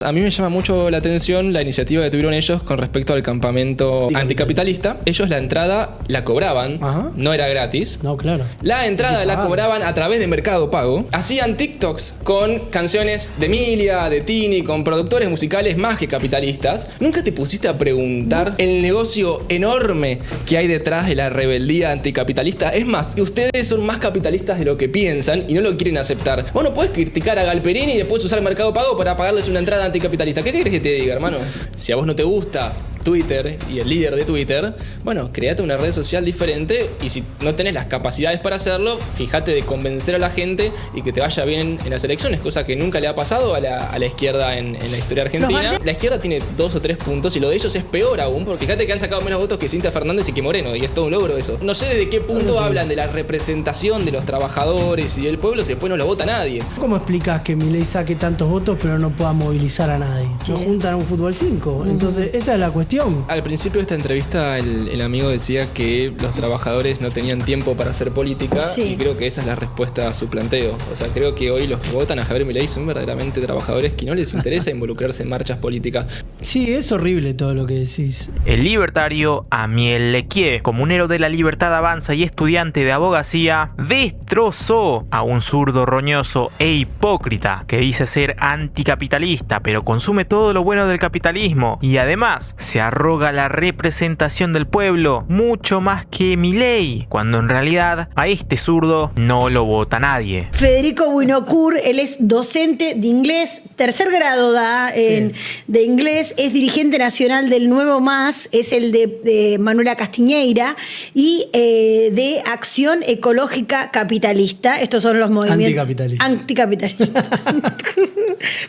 A mí me llama mucho la atención la iniciativa que tuvieron ellos con respecto al campamento anticapitalista. Ellos la entrada la cobraban, no era gratis. No, claro. La entrada la cobraban a través de Mercado Pago. Hacían TikToks con canciones de Emilia, de Tini, con productores musicales más que capitalistas. ¿Nunca te pusiste a preguntar el negocio enorme que hay detrás de la rebeldía anticapitalista? Es más, ustedes son más capitalistas de lo que piensan y no lo quieren aceptar. Vos no podés criticar a Galperini y después usar Mercado Pago para pagarles una entrada anticapitalista. ¿Qué querés que te diga, hermano? Si a vos no te gusta Twitter y el líder de Twitter, bueno, créate una red social diferente y si no tenés las capacidades para hacerlo, fíjate de convencer a la gente y que te vaya bien en las elecciones, cosa que nunca le ha pasado a la izquierda en la historia argentina. La izquierda tiene 2 o 3 puntos y lo de ellos es peor aún, porque fíjate que han sacado menos votos que Cintia Fernández y que Moreno, y es todo un logro eso. No sé desde qué punto hablan de la representación de los trabajadores y del pueblo si después no lo vota nadie. ¿Cómo explicas que Milei saque tantos votos pero no pueda movilizar a nadie? No juntan a un fútbol 5. Entonces, esa es la cuestión. Al principio de esta entrevista el amigo decía que los trabajadores no tenían tiempo para hacer política y creo que esa es la respuesta a su planteo. O sea, creo que hoy los que votan a Javier Milei son verdaderamente trabajadores que no les interesa involucrarse en marchas políticas. Sí, es horrible todo lo que decís. El libertario Amiel Lequier, comunero de la Libertad Avanza y estudiante de abogacía, destrozó a un zurdo roñoso e hipócrita que dice ser anticapitalista pero consume todo lo bueno del capitalismo y además se arroga la representación del pueblo mucho más que Milei, cuando en realidad a este zurdo no lo vota nadie. Federico Buinocourt, él es docente de inglés, 3er grado de inglés, es dirigente nacional del Nuevo Más, es el de Manuela Castiñeira y de Acción Ecológica Capitalista. Estos son los movimientos anticapitalistas.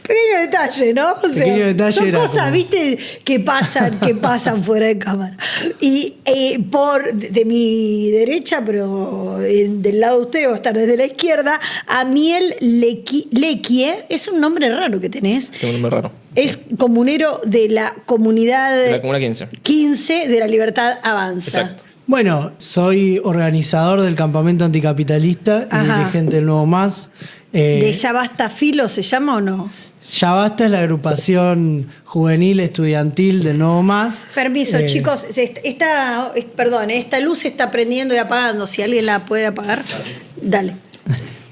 Pequeño detalle, ¿no? O sea, pequeño detalle, son cosas, viste, que pasan fuera de cámara. Y de mi derecha, pero del lado de usted va a estar desde la izquierda, Amiel Lequier, es un nombre raro que tenés. Tengo un nombre raro. Es comunero de la comunidad de la Comuna 15 de la Libertad Avanza. Exacto. Bueno, soy organizador del campamento anticapitalista y dirigente del Nuevo Más. ¿De Ya Basta Filo se llama o no? Ya Basta es la agrupación juvenil estudiantil del Nuevo Más. Permiso, chicos, esta luz se está prendiendo y apagando. Si alguien la puede apagar, dale.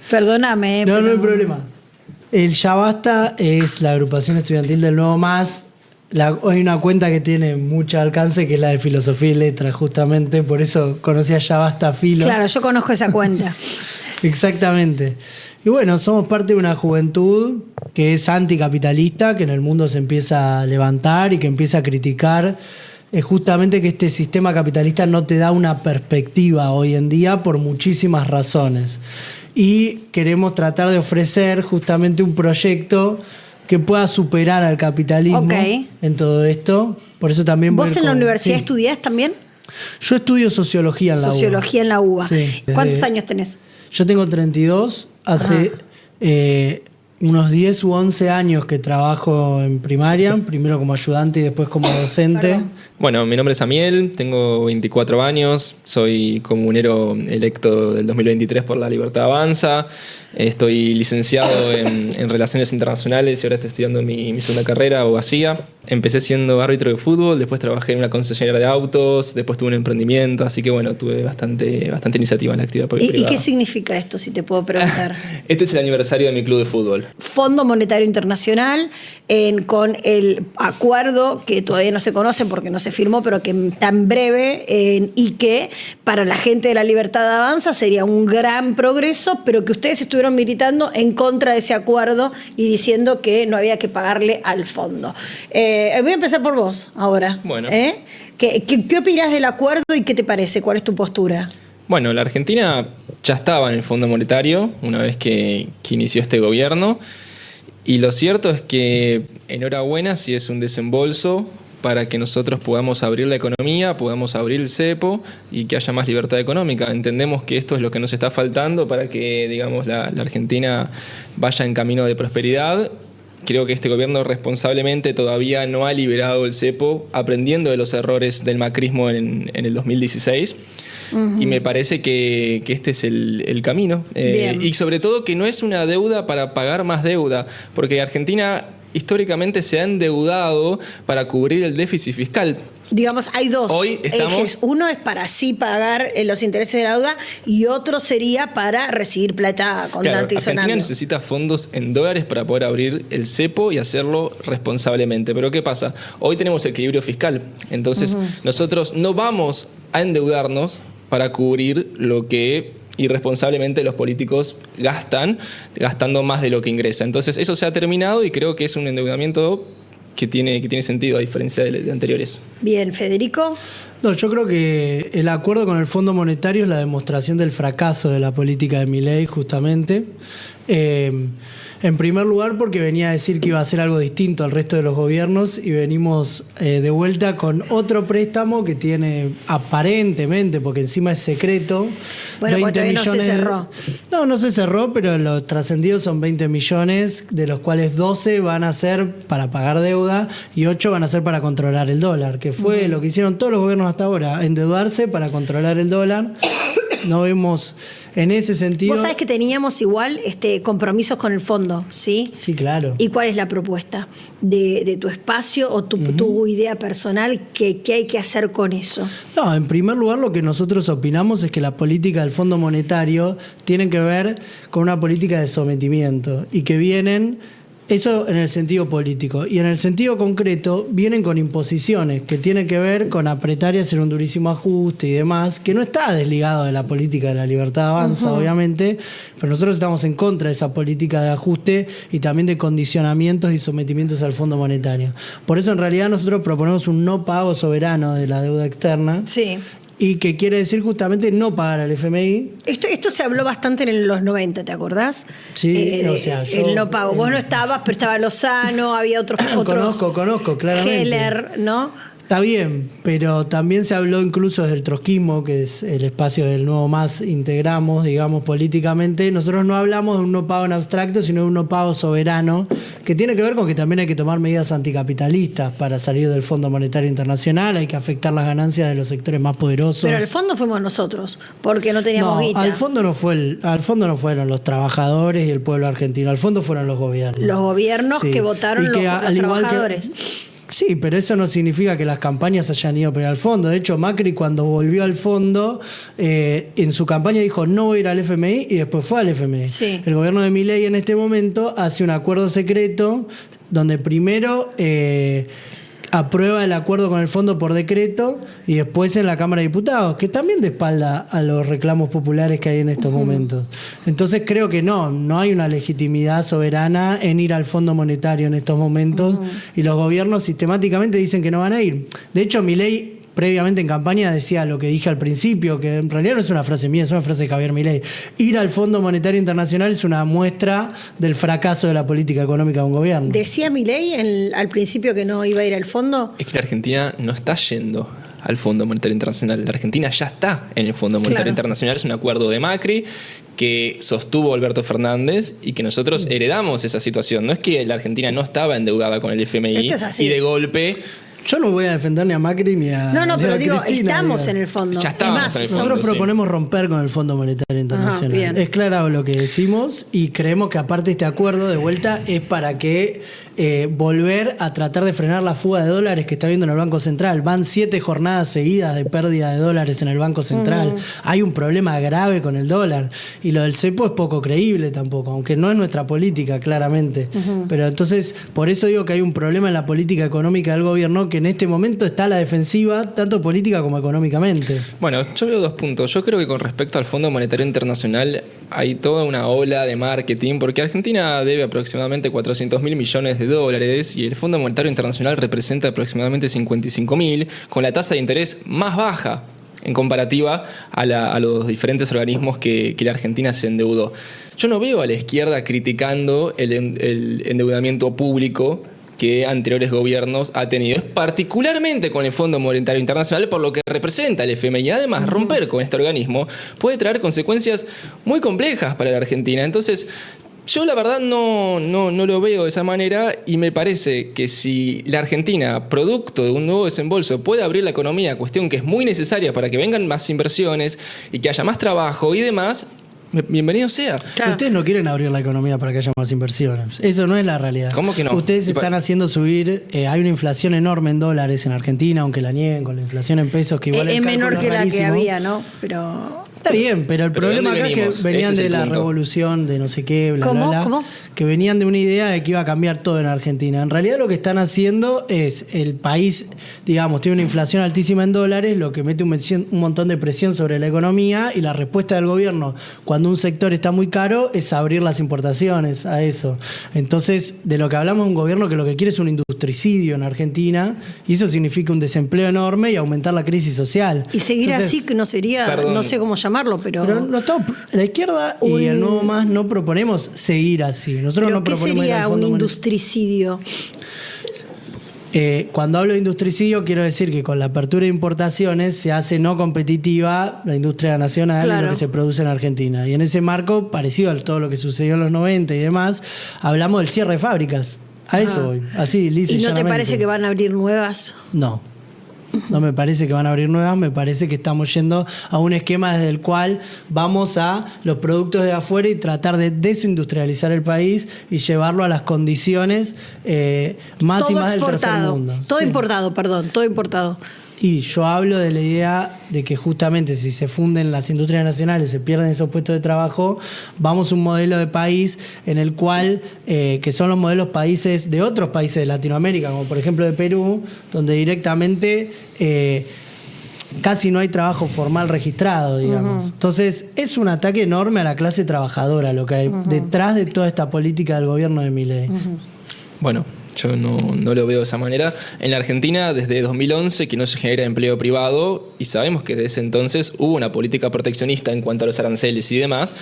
Perdóname. No hay problema. El Ya Basta es la agrupación estudiantil del Nuevo Más. Hay una cuenta que tiene mucho alcance, que es la de Filosofía y Letras, justamente. Por eso conocí a Ya Basta Filo. Claro, yo conozco esa cuenta. Exactamente. Y bueno, somos parte de una juventud que es anticapitalista, que en el mundo se empieza a levantar y que empieza a criticar justamente que este sistema capitalista no te da una perspectiva hoy en día por muchísimas razones. Y queremos tratar de ofrecer justamente un proyecto que pueda superar al capitalismo en todo esto. Por eso también ¿Vos en la universidad estudiás también? Yo estudio sociología en la UBA. Sociología en la UBA. Sí, ¿cuántos años tenés? Yo tengo 32. Hace unos 10 u 11 años que trabajo en primaria, primero como ayudante y después como docente. Bueno, mi nombre es Amiel, tengo 24 años, soy comunero electo del 2023 por la Libertad Avanza, estoy licenciado en Relaciones Internacionales y ahora estoy estudiando mi segunda carrera, abogacía. Empecé siendo árbitro de fútbol, después trabajé en una concesionaria de autos, después tuve un emprendimiento, así que bueno, tuve bastante iniciativa en la actividad privada. ¿Y qué significa esto, si te puedo preguntar? Este es el aniversario de mi club de fútbol. Fondo Monetario Internacional, con el acuerdo que todavía no se conoce porque no se firmó, pero que está en breve, y que para la gente de la Libertad Avanza sería un gran progreso, pero que ustedes estuvieron militando en contra de ese acuerdo y diciendo que no había que pagarle al fondo. Voy a empezar por vos ahora. Bueno. ¿Qué opinás del acuerdo y qué te parece? ¿Cuál es tu postura? Bueno, la Argentina ya estaba en el Fondo Monetario una vez que inició este gobierno. Y lo cierto es que enhorabuena si es un desembolso para que nosotros podamos abrir la economía, podamos abrir el cepo y que haya más libertad económica. Entendemos que esto es lo que nos está faltando para que, digamos, la Argentina vaya en camino de prosperidad. Creo que este gobierno responsablemente todavía no ha liberado el cepo, aprendiendo de los errores del macrismo en el 2016. Y me parece que este es el camino. Y sobre todo que no es una deuda para pagar más deuda, porque Argentina históricamente se ha endeudado para cubrir el déficit fiscal. Digamos, hay dos Hoy estamos- ejes. Uno es para sí pagar los intereses de la deuda y otro sería para recibir plata con Claro, tanto y Argentina sonando. necesita fondos en dólares para poder abrir el cepo y hacerlo responsablemente. Pero ¿qué pasa? Hoy tenemos equilibrio fiscal. Entonces, nosotros no vamos a endeudarnos para cubrir lo que irresponsablemente los políticos gastando más de lo que ingresa. Entonces, eso se ha terminado y creo que es un endeudamiento que tiene sentido, a diferencia de anteriores. Bien, Federico. No, yo creo que el acuerdo con el Fondo Monetario es la demostración del fracaso de la política de Milei, justamente. En primer lugar, porque venía a decir que iba a hacer algo distinto al resto de los gobiernos y venimos de vuelta con otro préstamo que tiene aparentemente, porque encima es secreto, Bueno, porque todavía no se cerró. No se cerró, pero los trascendidos son 20 millones, de los cuales 12 van a ser para pagar deuda y 8 van a ser para controlar el dólar, que fue lo que hicieron todos los gobiernos hasta ahora, endeudarse para controlar el dólar. No vemos en ese sentido. Vos sabés que teníamos igual compromisos con el fondo, ¿sí? Sí, claro. ¿Y cuál es la propuesta de tu espacio o tu idea personal? ¿Qué hay que hacer con eso? No, en primer lugar lo que nosotros opinamos es que la política del Fondo Monetario tiene que ver con una política de sometimiento y que vienen, eso en el sentido político, y en el sentido concreto vienen con imposiciones que tienen que ver con apretar y hacer un durísimo ajuste y demás, que no está desligado de la política de la libertad avanza, obviamente, pero nosotros estamos en contra de esa política de ajuste y también de condicionamientos y sometimientos al Fondo Monetario. Por eso en realidad nosotros proponemos un no pago soberano de la deuda externa. Sí. Y que quiere decir justamente no pagar al FMI. Esto se habló bastante en los 90, ¿te acordás? Sí, o sea, yo... El no pago. Vos no estabas, pero estaba Lozano, había otros... Conozco, claramente. Heller, ¿no? Está bien, pero también se habló incluso desde el trotskismo, que es el espacio del nuevo MAS, integramos, digamos, políticamente. Nosotros no hablamos de un no pago en abstracto, sino de un no pago soberano, que tiene que ver con que también hay que tomar medidas anticapitalistas para salir del Fondo Monetario Internacional, hay que afectar las ganancias de los sectores más poderosos. Pero al fondo fuimos nosotros, porque no teníamos guita. Al fondo no fueron los trabajadores y el pueblo argentino, al fondo fueron los gobiernos. Los gobiernos Sí. que votaron Y que los al igual que- trabajadores. Sí, pero eso no significa que las campañas hayan ido para ir al fondo. De hecho, Macri cuando volvió al fondo, en su campaña dijo no voy a ir al FMI y después fue al FMI. Sí. El gobierno de Milei en este momento hace un acuerdo secreto donde primero aprueba el acuerdo con el fondo por decreto y después en la Cámara de Diputados, que también de espalda a los reclamos populares que hay en estos momentos. Entonces creo que no hay una legitimidad soberana en ir al Fondo Monetario en estos momentos y los gobiernos sistemáticamente dicen que no van a ir. De hecho, Milei previamente en campaña decía lo que dije al principio, que en realidad no es una frase mía, es una frase de Javier Milei. Ir al Fondo Monetario Internacional es una muestra del fracaso de la política económica de un gobierno. ¿Decía Milei al principio que no iba a ir al fondo? Es que la Argentina no está yendo al Fondo Monetario Internacional. La Argentina ya está en el Fondo Monetario Claro. Internacional. Es un acuerdo de Macri que sostuvo Alberto Fernández y que nosotros heredamos esa situación. No es que la Argentina no estaba endeudada con el FMI Esto es así. y de golpe... Yo no voy a defender ni a Macri ni a... No, ni pero a digo, Cristina, estamos digo. en el fondo. Ya estábamos Es más, en el fondo. Nosotros sí. proponemos romper con el Fondo Monetario Internacional. bien. Es claro lo que decimos y creemos que aparte este acuerdo de vuelta es para que volver a tratar de frenar la fuga de dólares que está habiendo en el Banco Central. Van 7 jornadas seguidas de pérdida de dólares en el Banco Central. Hay un problema grave con el dólar y lo del cepo es poco creíble tampoco, aunque no es nuestra política claramente. Pero entonces, por eso digo que hay un problema en la política económica del gobierno que en este momento está a la defensiva, tanto política como económicamente. Bueno, yo veo 2 puntos. Yo creo que con respecto al Fondo Monetario Internacional hay toda una ola de marketing, porque Argentina debe aproximadamente 400.000 millones de dólares y el Fondo Monetario Internacional representa aproximadamente 55.000, con la tasa de interés más baja en comparativa a los diferentes organismos que la Argentina se endeudó. Yo no veo a la izquierda criticando el endeudamiento público que anteriores gobiernos ha tenido, es particularmente con el Fondo Monetario Internacional por lo que representa el FMI. Y además, romper con este organismo puede traer consecuencias muy complejas para la Argentina. Entonces, yo la verdad no lo veo de esa manera y me parece que si la Argentina, producto de un nuevo desembolso, puede abrir la economía, cuestión que es muy necesaria para que vengan más inversiones y que haya más trabajo y demás, bienvenido sea. Claro. Ustedes no quieren abrir la economía para que haya más inversiones. Eso no es la realidad. ¿Cómo que no? Ustedes están haciendo subir. Hay una inflación enorme en dólares en Argentina, aunque la nieguen con la inflación en pesos, que igual Es el cálculo menor que la que rarísimo. había, ¿no? Pero Está bien, pero el Pero ¿de problema dónde acá es venimos? que venían Ese es de el la punto. revolución, de no sé qué, bla, ¿Cómo? bla, bla. ¿Cómo? Que venían de una idea de que iba a cambiar todo en Argentina. En realidad lo que están haciendo es el país, digamos, tiene una inflación altísima en dólares, lo que mete un montón de presión sobre la economía, y la respuesta del gobierno cuando un sector está muy caro es abrir las importaciones a eso. Entonces, de lo que hablamos es un gobierno que lo que quiere es un industricidio en Argentina, y eso significa un desempleo enorme y aumentar la crisis social. y seguir Entonces, así que no sería, Perdón. no sé cómo llamarlo, pero no estamos- la izquierda y el Nuevo Más no proponemos seguir así. Nosotros ¿pero no ¿qué proponemos ir al sería un Fondo Monetario. industricidio? Cuando hablo de industricidio, quiero decir que con la apertura de importaciones se hace no competitiva la industria nacional y Claro. lo que se produce en Argentina. Y en ese marco, parecido a todo lo que sucedió en los 90 y demás, hablamos del cierre de fábricas. A eso voy. Así, lisa ¿Y no te llanamente. parece que van a abrir nuevas? No. No me parece que van a abrir nuevas, me parece que estamos yendo a un esquema desde el cual vamos a los productos de afuera y tratar de desindustrializar el país y llevarlo a las condiciones más Todo y más del tercer exportado. mundo. Todo Sí. importado, perdón, todo importado. Y yo hablo de la idea de que justamente si se funden las industrias nacionales, se pierden esos puestos de trabajo, vamos a un modelo de país en el cual, que son los modelos países de otros países de Latinoamérica, como por ejemplo de Perú, donde directamente casi no hay trabajo formal registrado, digamos. Entonces, es un ataque enorme a la clase trabajadora lo que hay detrás de toda esta política del gobierno de Milei. Bueno, yo no lo veo de esa manera. En la Argentina, desde 2011, que no se genera empleo privado, y sabemos que desde ese entonces hubo una política proteccionista en cuanto a los aranceles y demás,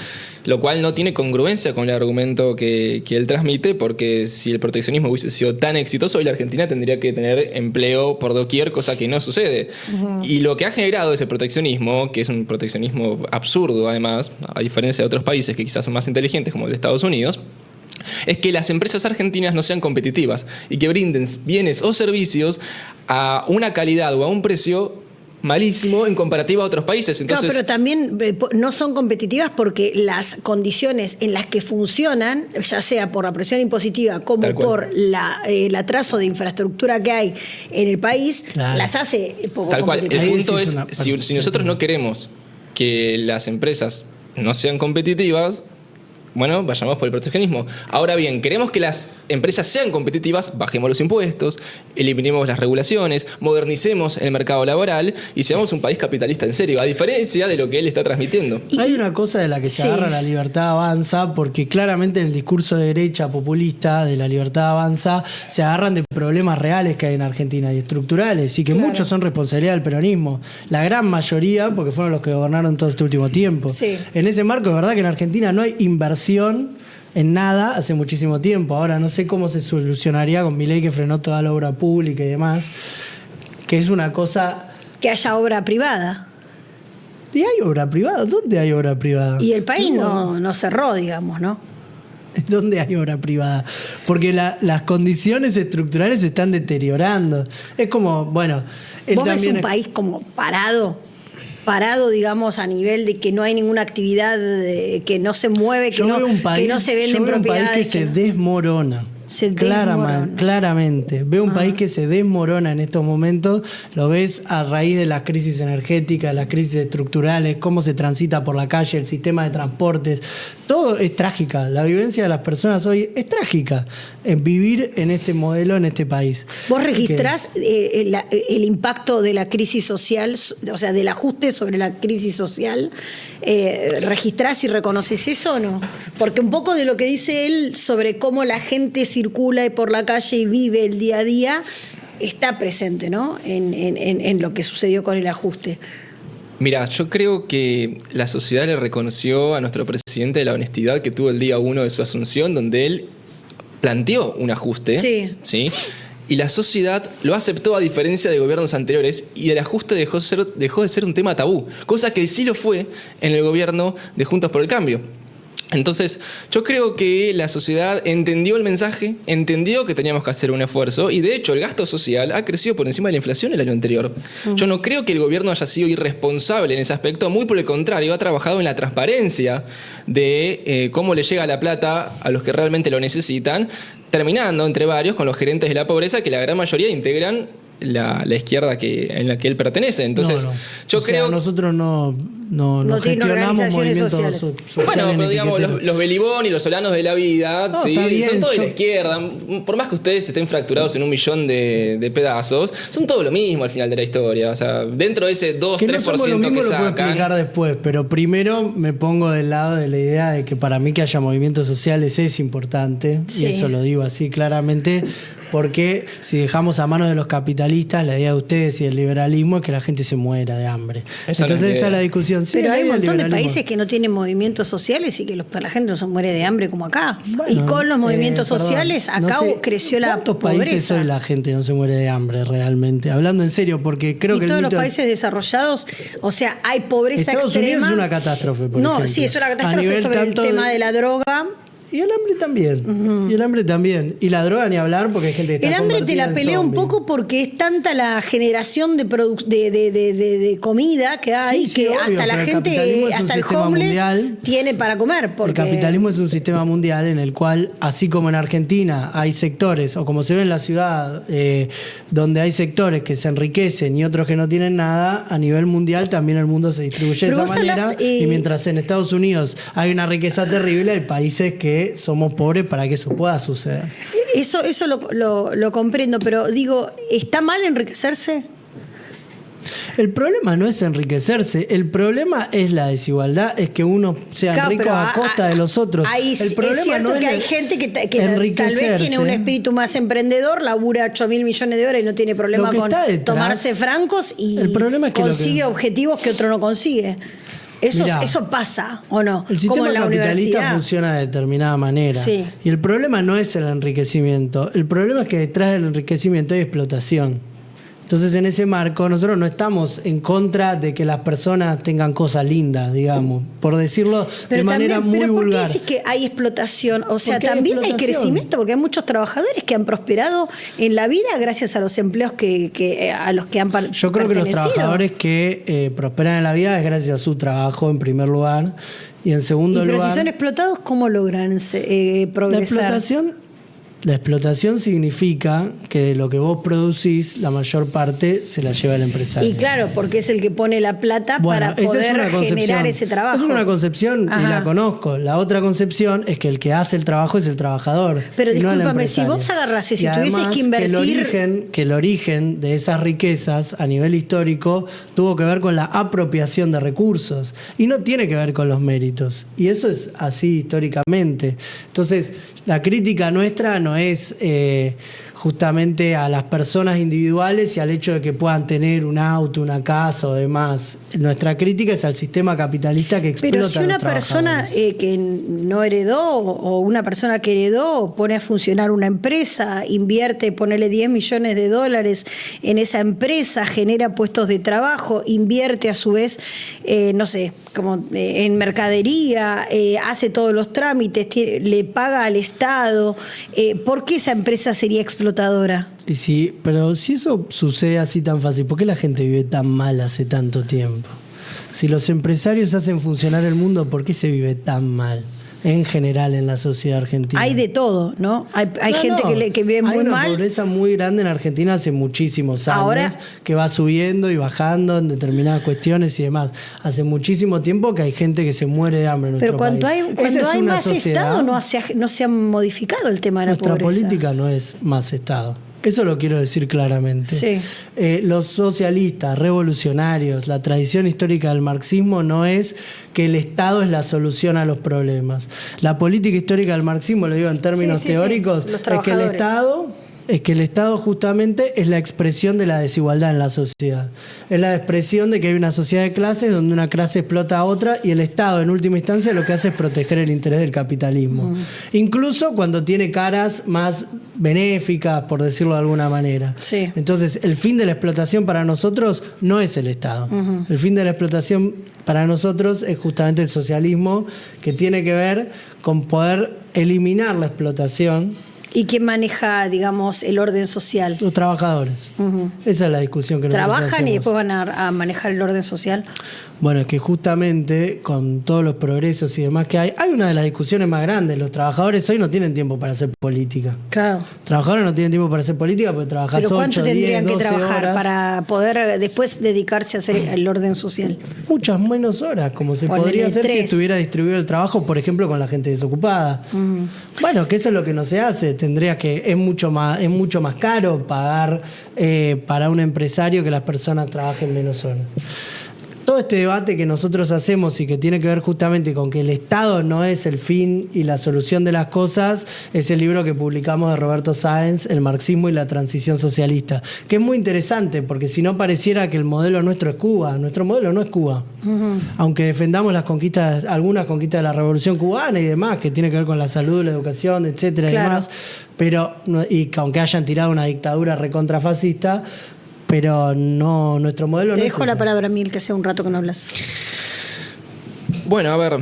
lo cual no tiene congruencia con el argumento que él transmite, porque si el proteccionismo hubiese sido tan exitoso, hoy la Argentina tendría que tener empleo por doquier, cosa que no sucede. Y lo que ha generado ese proteccionismo, que es un proteccionismo absurdo además, a diferencia de otros países que quizás son más inteligentes, como el de Estados Unidos, es que las empresas argentinas no sean competitivas y que brinden bienes o servicios a una calidad o a un precio malísimo en comparativa a otros países. Entonces, Claro, pero también no son competitivas porque las condiciones en las que funcionan, ya sea por la presión impositiva como Tal cual. por el atraso de infraestructura que hay en el país, Claro. las hace poco tal cual. El competitivas. Ahí punto sí es es, una si parte. nosotros no queremos que las empresas no sean competitivas, bueno, vayamos por el proteccionismo. Ahora bien, queremos que las empresas sean competitivas, bajemos los impuestos, eliminemos las regulaciones, modernicemos el mercado laboral y seamos un país capitalista en serio, a diferencia de lo que él está transmitiendo. Hay una cosa de la que se Sí. agarra la libertad avanza, porque claramente en el discurso de derecha populista de la libertad avanza se agarran de problemas reales que hay en Argentina y estructurales, y que Claro. muchos son responsabilidad del peronismo. La gran mayoría, porque fueron los que gobernaron todo este último tiempo. Sí. En ese marco es verdad que en Argentina no hay inversión en nada hace muchísimo tiempo. Ahora no sé cómo se solucionaría con Milei, que frenó toda la obra pública y demás, que es una cosa... Que haya obra privada. ¿Y hay obra privada? ¿Dónde hay obra privada? Y el país no cerró, digamos, ¿no? ¿Dónde hay obra privada? Porque las condiciones estructurales se están deteriorando. Es como, bueno, él ¿Vos ves también un país como parado, digamos, a nivel de que no hay ninguna actividad, que no se mueve, que yo no, veo un país, que no se yo venden veo un país propiedades? que se no- desmorona. Se desmorona. Claramente. Veo un país que se desmorona en estos momentos. Lo ves a raíz de las crisis energéticas, las crisis estructurales, cómo se transita por la calle, el sistema de transportes. Todo es trágica. La vivencia de las personas hoy es trágica. En vivir en este modelo, en este país. ¿Vos Así que- registrás el impacto de la crisis social, o sea, del ajuste sobre la crisis social? ¿Registrás y reconoces eso o no? Porque un poco de lo que dice él sobre cómo la gente circula por la calle y vive el día a día está presente, ¿no? En lo que sucedió con el ajuste. Mira, yo creo que la sociedad le reconoció a nuestro presidente la honestidad que tuvo el día 1 de su asunción, donde él planteó un ajuste. Sí. Y la sociedad lo aceptó, a diferencia de gobiernos anteriores, y el ajuste dejó de ser un tema tabú, cosa que sí lo fue en el gobierno de Juntos por el Cambio. Entonces, yo creo que la sociedad entendió el mensaje, entendió que teníamos que hacer un esfuerzo y de hecho el gasto social ha crecido por encima de la inflación el año anterior. Yo no creo que el gobierno haya sido irresponsable en ese aspecto, muy por el contrario, ha trabajado en la transparencia de cómo le llega la plata a los que realmente lo necesitan, terminando entre varios con los gerentes de la pobreza que la gran mayoría integran la izquierda en la que él pertenece. Entonces, yo creo... nosotros no tiene gestionamos organizaciones movimientos sociales. Bueno, pero digamos, los Belibón y los Solanos de la vida, No, ¿sí? está bien, Son todos de la izquierda. Por más que ustedes estén fracturados en 1 millón de pedazos, son todo lo mismo al final de la historia. O sea, dentro de ese 2-3% que no somos lo mismo, que lo puedo sacan... explicar después, pero primero me pongo del lado de la idea de que para mí que haya movimientos sociales es importante, Sí. y eso lo digo así claramente, porque si dejamos a manos de los capitalistas, la idea de ustedes y el liberalismo es que la gente se muera de hambre. Esa Entonces no es la esa idea. es la discusión. Sí, Pero la hay un idea del montón de liberalismo. países que no tienen movimientos sociales y que la gente no se muere de hambre como acá. Bueno, y con los movimientos perdón, sociales, acá no sé, creció la ¿cuántos países pobreza. hoy la gente no se muere de hambre realmente? Hablando en serio, porque creo Y que el todos los mito- países desarrollados, o sea, hay pobreza Estados Unidos extrema. es una catástrofe, por No, ejemplo. sí, es una A catástrofe nivel sobre el tanto tema de la droga. Y el hambre también. Y el hambre también. Y la droga ni hablar porque hay gente que está El hambre te convertida la en pelea un zombie. poco porque es tanta la generación de comida que hay Sí, sí, que obvio, hasta la pero el gente, capitalismo es un hasta el sistema homeless mundial. tiene para comer. Porque El capitalismo es un sistema mundial en el cual, así como en Argentina hay sectores, o como se ve en la ciudad, donde hay sectores que se enriquecen y otros que no tienen nada, a nivel mundial también el mundo se distribuye Pero de vos esa manera. hablaste, Y mientras en Estados Unidos hay una riqueza terrible, hay países que somos pobres para que eso pueda suceder. Eso lo comprendo, pero digo, ¿está mal enriquecerse? El problema no es enriquecerse, el problema es la desigualdad, es que unos sean Claro, ricos pero a costa de los otros. Es El problema cierto no es que hay gente que tal vez enriquecerse. tiene un espíritu más emprendedor, labura 8.000 millones de horas y no tiene problema Lo que con está detrás- tomarse francos y El problema es que lo consigue que- objetivos que otro no consigue. Eso Mirá, pasa, ¿o no? El Como sistema en la capitalista universidad. funciona de determinada manera. Sí. Y el problema no es el enriquecimiento. El problema es que detrás del enriquecimiento hay explotación. Entonces, en ese marco, nosotros no estamos en contra de que las personas tengan cosas lindas, digamos, por decirlo de manera muy pero ¿por qué vulgar. decís que hay explotación? O sea, Porque hay también hay explotación. crecimiento, porque hay muchos trabajadores que han prosperado en la vida gracias a los empleos a los que han Yo creo que los pertenecido. trabajadores que prosperan en la vida es gracias a su trabajo, en primer lugar. Y en segundo Pero lugar, si son explotados, ¿cómo logran progresar? La explotación significa que de lo que vos producís, la mayor parte se la lleva el empresario. Y claro, porque es el que pone la plata Bueno, para esa es poder una concepción. generar ese trabajo. Es una concepción y Ajá. la conozco. La otra concepción es que el que hace el trabajo es el trabajador. Pero y no el discúlpame, si empresario. vos agarrás y si Y tuvieses además, que invertir- que el origen de esas riquezas a nivel histórico tuvo que ver con la apropiación de recursos y no tiene que ver con los méritos. Y eso es así históricamente. Entonces, la crítica nuestra no es justamente a las personas individuales y al hecho de que puedan tener un auto, una casa o demás. Nuestra crítica es al sistema capitalista que explota Pero si a los una persona trabajadores. que no heredó o una persona que heredó pone a funcionar una empresa, invierte, ponele 10 millones de dólares en esa empresa, genera puestos de trabajo, invierte a su vez, no sé, como en mercadería, hace todos los trámites, le paga al Estado, ¿por qué esa empresa sería explotadora? Y sí, pero si eso sucede así tan fácil, ¿por qué la gente vive tan mal hace tanto tiempo? Si los empresarios hacen funcionar el mundo, ¿por qué se vive tan mal? En general en la sociedad argentina. Hay de todo, ¿no? Hay No, gente no. que vive Hay muy una mal. pobreza muy grande en Argentina hace muchísimos años, Ahora- que va subiendo y bajando en determinadas cuestiones y demás. Hace muchísimo tiempo que hay gente que se muere de hambre en nuestro Pero cuando país. hay, Esa cuando es hay una más sociedad. Estado no se ha modificado el tema de la Nuestra pobreza. política no es más Estado. Eso lo quiero decir claramente. Sí. Los socialistas, revolucionarios, la tradición histórica del marxismo no es que el Estado es la solución a los problemas. La política histórica del marxismo, lo digo en términos Sí, sí, sí. teóricos, Los es que el trabajadores. Estado es que el Estado justamente es la expresión de la desigualdad en la sociedad. Es la expresión de que hay una sociedad de clases donde una clase explota a otra y el Estado en última instancia lo que hace es proteger el interés del capitalismo. Incluso cuando tiene caras más benéficas, por decirlo de alguna manera. Sí. Entonces, el fin de la explotación para nosotros no es el Estado. El fin de la explotación para nosotros es justamente el socialismo, que tiene que ver con poder eliminar la explotación. ¿Y quién maneja, digamos, el orden social? Los trabajadores. Esa es la discusión que nosotros ¿Trabajan hacemos. y después van a manejar el orden social? Bueno, es que justamente con todos los progresos y demás que hay una de las discusiones más grandes. Los trabajadores hoy no tienen tiempo para hacer política. Claro. Trabajadores no tienen tiempo para hacer política porque trabajas 8, ¿Pero cuánto 10, tendrían 12 que trabajar horas. para poder después dedicarse a hacer el orden social? Muchas menos horas, como se Ponele podría hacer si 3. estuviera distribuido el trabajo, por ejemplo, con la gente desocupada. Bueno, que eso es lo que no se hace. Tendría que es mucho más caro pagar para un empresario que las personas trabajen menos horas. Todo este debate que nosotros hacemos y que tiene que ver justamente con que el Estado no es el fin y la solución de las cosas, es el libro que publicamos de Roberto Sáenz, El marxismo y la transición socialista, que es muy interesante porque si no pareciera que el modelo nuestro es Cuba. Nuestro modelo no es Cuba. Aunque defendamos algunas conquistas de la Revolución Cubana y demás, que tiene que ver con la salud, la educación, etcétera, Claro. y demás, pero y que aunque hayan tirado una dictadura recontrafascista, pero no, nuestro modelo Te no dejo es la ese. palabra, Mil, que hace un rato que no hablas. Bueno, a ver,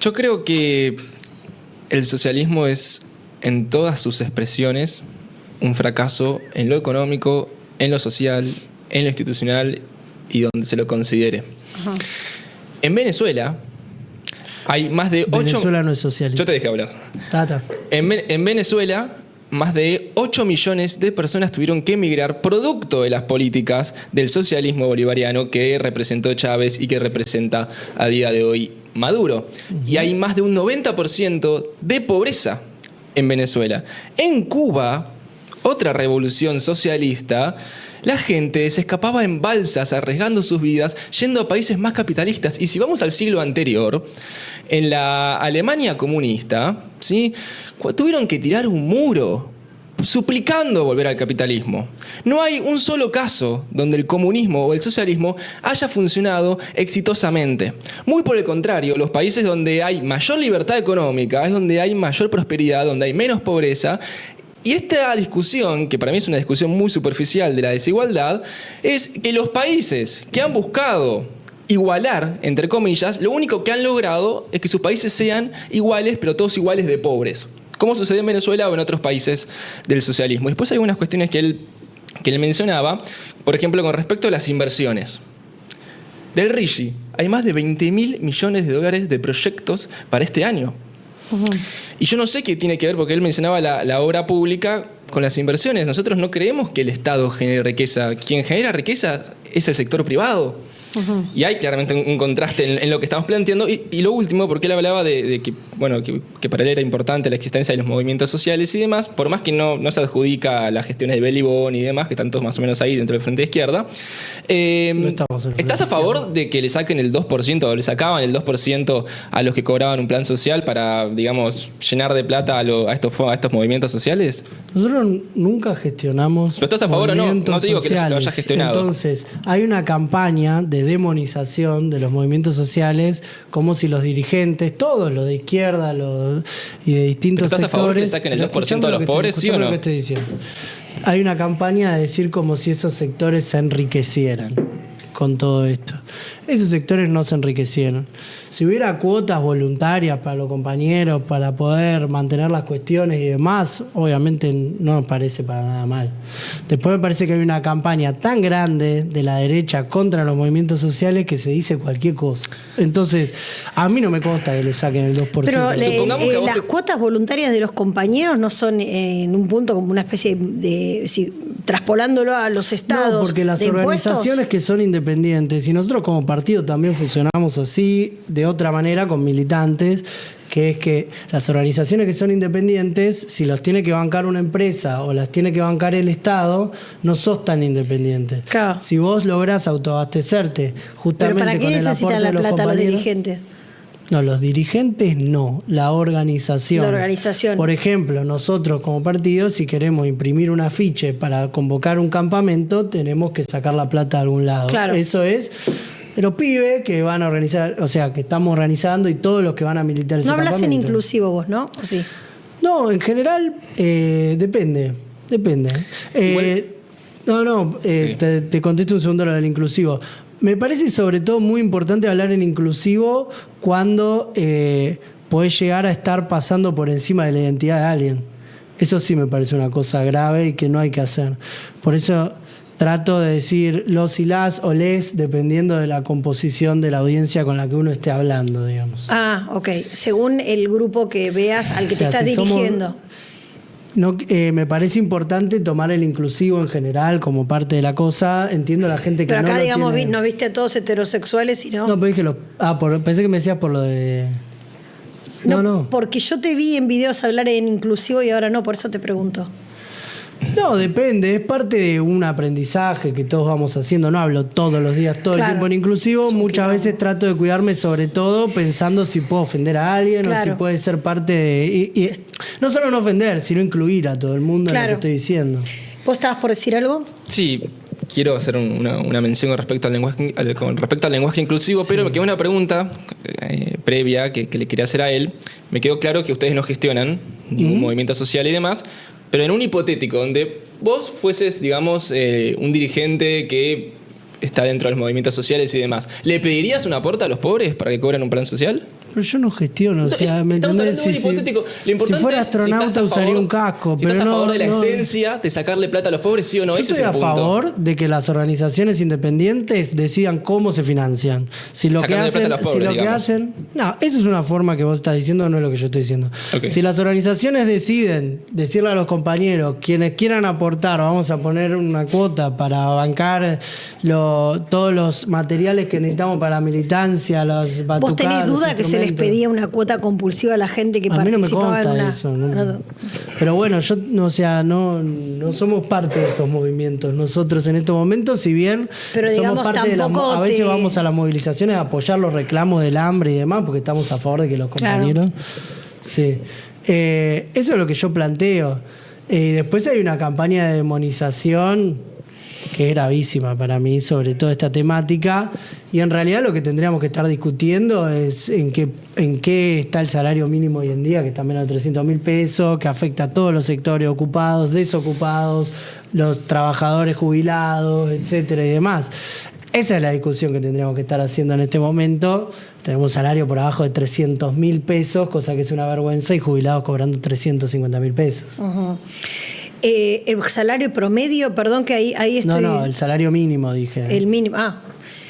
yo creo que el socialismo es, en todas sus expresiones, un fracaso en lo económico, en lo social, en lo institucional y donde se lo considere. En Venezuela hay más de 8... Venezuela no es socialista. Yo te dejé hablar. Tata. En Venezuela, más de 8 millones de personas tuvieron que emigrar producto de las políticas del socialismo bolivariano que representó Chávez y que representa a día de hoy Maduro. Y hay más de un 90% de pobreza en Venezuela. En Cuba, otra revolución socialista, la gente se escapaba en balsas, arriesgando sus vidas, yendo a países más capitalistas. Y si vamos al siglo anterior, en la Alemania comunista, ¿sí?, tuvieron que tirar un muro, suplicando volver al capitalismo. No hay un solo caso donde el comunismo o el socialismo haya funcionado exitosamente. Muy por el contrario, los países donde hay mayor libertad económica es donde hay mayor prosperidad, donde hay menos pobreza. Y esta discusión, que para mí es una discusión muy superficial de la desigualdad, es que los países que han buscado igualar, entre comillas, lo único que han logrado es que sus países sean iguales, pero todos iguales de pobres, como sucede en Venezuela o en otros países del socialismo. Después hay algunas cuestiones que él mencionaba, por ejemplo, con respecto a las inversiones. Del RIGI hay más de 20.000 millones de dólares de proyectos para este año. Y yo no sé qué tiene que ver, porque él mencionaba la obra pública con las inversiones. Nosotros no creemos que el Estado genere riqueza. Quien genera riqueza es el sector privado. Y hay claramente un contraste en lo que estamos planteando. Y lo último, porque él hablaba de que, bueno, que para él era importante la existencia de los movimientos sociales y demás, por más que no se adjudica a las gestiones de Belibón y demás, que están todos más o menos ahí dentro del Frente de Izquierda. No estamos en el ¿Estás a Frente favor de que le saquen el 2% o le sacaban el 2% a los que cobraban un plan social para, digamos, llenar de plata a estos movimientos sociales? Nosotros nunca gestionamos. ¿Pero estás a favor o no? movimientos No te digo que lo hayas sociales. gestionado. Entonces, hay una campaña de demonización de los movimientos sociales, como si los dirigentes, todos los de izquierda y de distintos ¿Pero estás a favor que le sectores. saquen el 2% Escuchame a lo los que pobres, sí o escuchame no? lo que estoy diciendo. Hay una campaña de decir como si esos sectores se enriquecieran con todo esto. Esos sectores no se enriquecieron. Si hubiera cuotas voluntarias para los compañeros, para poder mantener las cuestiones y demás, obviamente no nos parece para nada mal. Después me parece que hay una campaña tan grande de la derecha contra los movimientos sociales que se dice cualquier cosa. Entonces, a mí no me consta que le saquen el 2%. Pero Supongamos que a vos las te- cuotas voluntarias de los compañeros no son en un punto como una especie de traspolándolo a los estados. No, porque las de impuestos. organizaciones que son independientes, y nosotros como partido también funcionamos así, de otra manera, con militantes, que es que las organizaciones que son independientes, si los tiene que bancar una empresa o las tiene que bancar el Estado, no sos tan independiente. Claro. Si vos lográs autoabastecerte Pero justamente ¿para qué con el aporte necesitan de la los plata los compañeros, dirigentes? No, los dirigentes no, la organización. La organización. Por ejemplo, nosotros como partido, si queremos imprimir un afiche para convocar un campamento, tenemos que sacar la plata de algún lado. Claro. Eso es los pibes que van a organizar, o sea, que estamos organizando y todos los que van a militar ese No hablas en campamento. inclusivo vos, ¿no? ¿O sí? No, en general depende. Te contesto un segundo lo del inclusivo. Me parece sobre todo muy importante hablar en inclusivo cuando podés llegar a estar pasando por encima de la identidad de alguien. Eso sí me parece una cosa grave y que no hay que hacer. Por eso trato de decir los y las o les, dependiendo de la composición de la audiencia con la que uno esté hablando, digamos. Ah, ok. Según el grupo que veas al que O sea, te estás si somos- dirigiendo. No, me parece importante tomar el inclusivo en general como parte de la cosa. Entiendo a la gente que Pero no acá, lo digamos, tiene. no viste a todos heterosexuales, sino... No, pero dije pensé que me decías por lo de... No. Porque yo te vi en videos hablar en inclusivo y ahora no, por eso te pregunto. No, depende, es parte de un aprendizaje que todos vamos haciendo. No hablo todos los días, todo el Claro. tiempo en inclusivo. Muchas veces trato de cuidarme, sobre todo pensando si puedo ofender a alguien Claro. o si puede ser parte de... y no solo no ofender, sino incluir a todo el mundo en lo Claro. que estoy diciendo. ¿Vos estabas por decir algo? Sí, quiero hacer una mención con respecto al lenguaje inclusivo, pero me quedó una pregunta previa que le quería hacer a él. Me quedó claro que ustedes no gestionan ningún movimiento social y demás, pero en un hipotético donde vos fueses, digamos, un dirigente que está dentro de los movimientos sociales y demás, ¿le pedirías un aporte a los pobres para que cobren un plan social? Pero yo no gestiono, o sea, ¿me Estamos entendés? hablando de un hipotético. Lo importante si fuera es astronauta estás a usaría favor- un casco, si pero estás a no... favor de la no- esencia de sacarle plata a los pobres, sí o no. Yo Ese estoy es a el punto. favor de que las organizaciones independientes decidan cómo se financian. Si lo que Sacándole plata a hacen, los pobres, si lo que digamos. hacen, no, eso es una forma que vos estás diciendo, no es lo que yo estoy diciendo. Ok. Si las organizaciones deciden decirle a los compañeros, quienes quieran aportar, vamos a poner una cuota para bancar todos los materiales que necesitamos para la militancia, los batucadas, ¿Vos tenés los duda que se les instrumentos. pedía una cuota compulsiva a la gente que A mí no me participaba en consta una... eso. Pero bueno, yo no, o sea, no somos parte de esos movimientos. Nosotros en estos momentos, si bien Pero somos digamos, parte de tampoco a veces te- vamos a las movilizaciones a apoyar los reclamos del hambre y demás, porque estamos a favor de que los Claro. compañeros. Sí. Eso es lo que yo planteo. Después hay una campaña de demonización que es gravísima para mí, sobre toda esta temática, y en realidad lo que tendríamos que estar discutiendo es en qué está el salario mínimo hoy en día, que está menos de 300.000 pesos, que afecta a todos los sectores ocupados, desocupados, los trabajadores jubilados, etcétera y demás. Esa es la discusión que tendríamos que estar haciendo en este momento. Tenemos un salario por abajo de 300.000 pesos, cosa que es una vergüenza, y jubilados cobrando 350.000 pesos. Ujú. El salario promedio, perdón que ahí estoy... No, el salario mínimo, dije. El mínimo,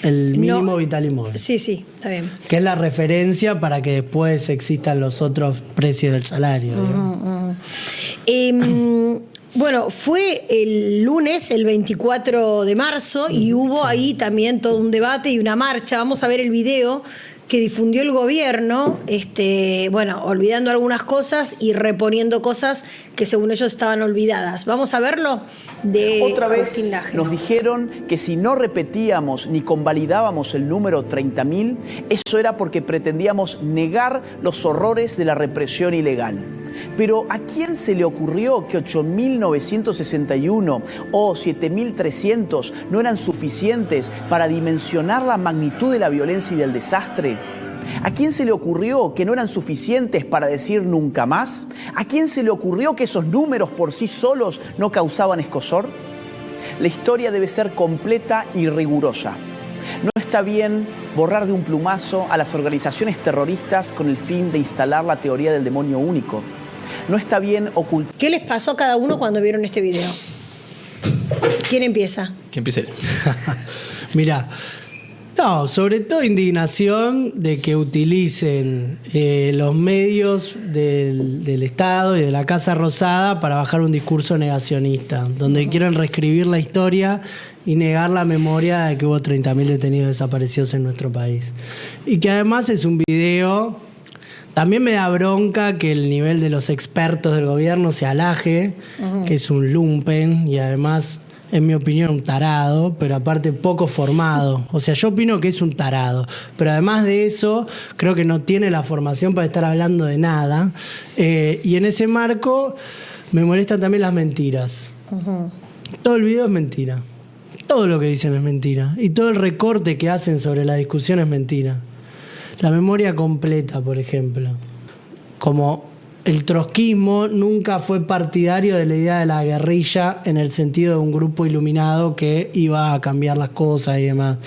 El mínimo No. vital y móvil. sí, está bien. Que es la referencia para que después existan los otros precios del salario. digamos. Bueno, fue el lunes, el 24 de marzo, y hubo ahí también todo un debate y una marcha. Vamos a ver el video que difundió el gobierno, bueno, olvidando algunas cosas y reponiendo cosas que según ellos estaban olvidadas. Vamos a verlo de Otra vez Agustín Laje. nos dijeron que si no repetíamos ni convalidábamos el número 30.000, eso era porque pretendíamos negar los horrores de la represión ilegal. Pero ¿a quién se le ocurrió que 8.961 o 7.300 no eran suficientes para dimensionar la magnitud de la violencia y del desastre? ¿A quién se le ocurrió que no eran suficientes para decir nunca más? ¿A quién se le ocurrió que esos números por sí solos no causaban escozor? La historia debe ser completa y rigurosa. No está bien borrar de un plumazo a las organizaciones terroristas con el fin de instalar la teoría del demonio único. No está bien ocultar. ¿Qué les pasó a cada uno cuando vieron este video? ¿Quién empieza? Que empiece él. Mirá, no, sobre todo indignación de que utilicen los medios del Estado y de la Casa Rosada para bajar un discurso negacionista, donde quieren reescribir la historia y negar la memoria de que hubo 30.000 detenidos desaparecidos en nuestro país. Y que además es un video... También me da bronca que el nivel de los expertos del gobierno se alaje, que es un lumpen, y además en mi opinión, un tarado, pero aparte poco formado. O sea, yo opino que es un tarado. Pero además de eso, creo que no tiene la formación para estar hablando de nada. Y en ese marco me molestan también las mentiras. Todo el video es mentira. Todo lo que dicen es mentira. Y todo el recorte que hacen sobre la discusión es mentira. La memoria completa, por ejemplo. Como el trotskismo nunca fue partidario de la idea de la guerrilla en el sentido de un grupo iluminado que iba a cambiar las cosas y demás.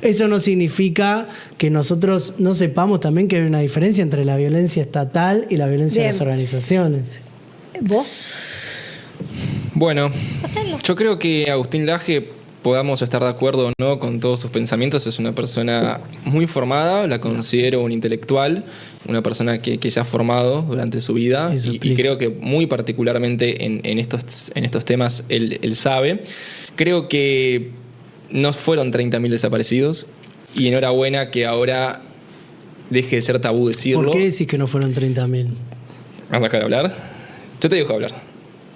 Eso no significa que nosotros no sepamos también que hay una diferencia entre la violencia estatal y la violencia de las organizaciones. ¿Vos? Bueno, yo creo que Agustín Laje, podamos estar de acuerdo o no con todos sus pensamientos, es una persona muy formada, la considero un intelectual, una persona que se ha formado durante su vida y creo que muy particularmente en estos temas él sabe. Creo que no fueron 30.000 desaparecidos y enhorabuena que ahora deje de ser tabú decirlo. ¿Por qué decís que no fueron 30.000? ¿Vas a dejar de hablar? Yo te dejo hablar.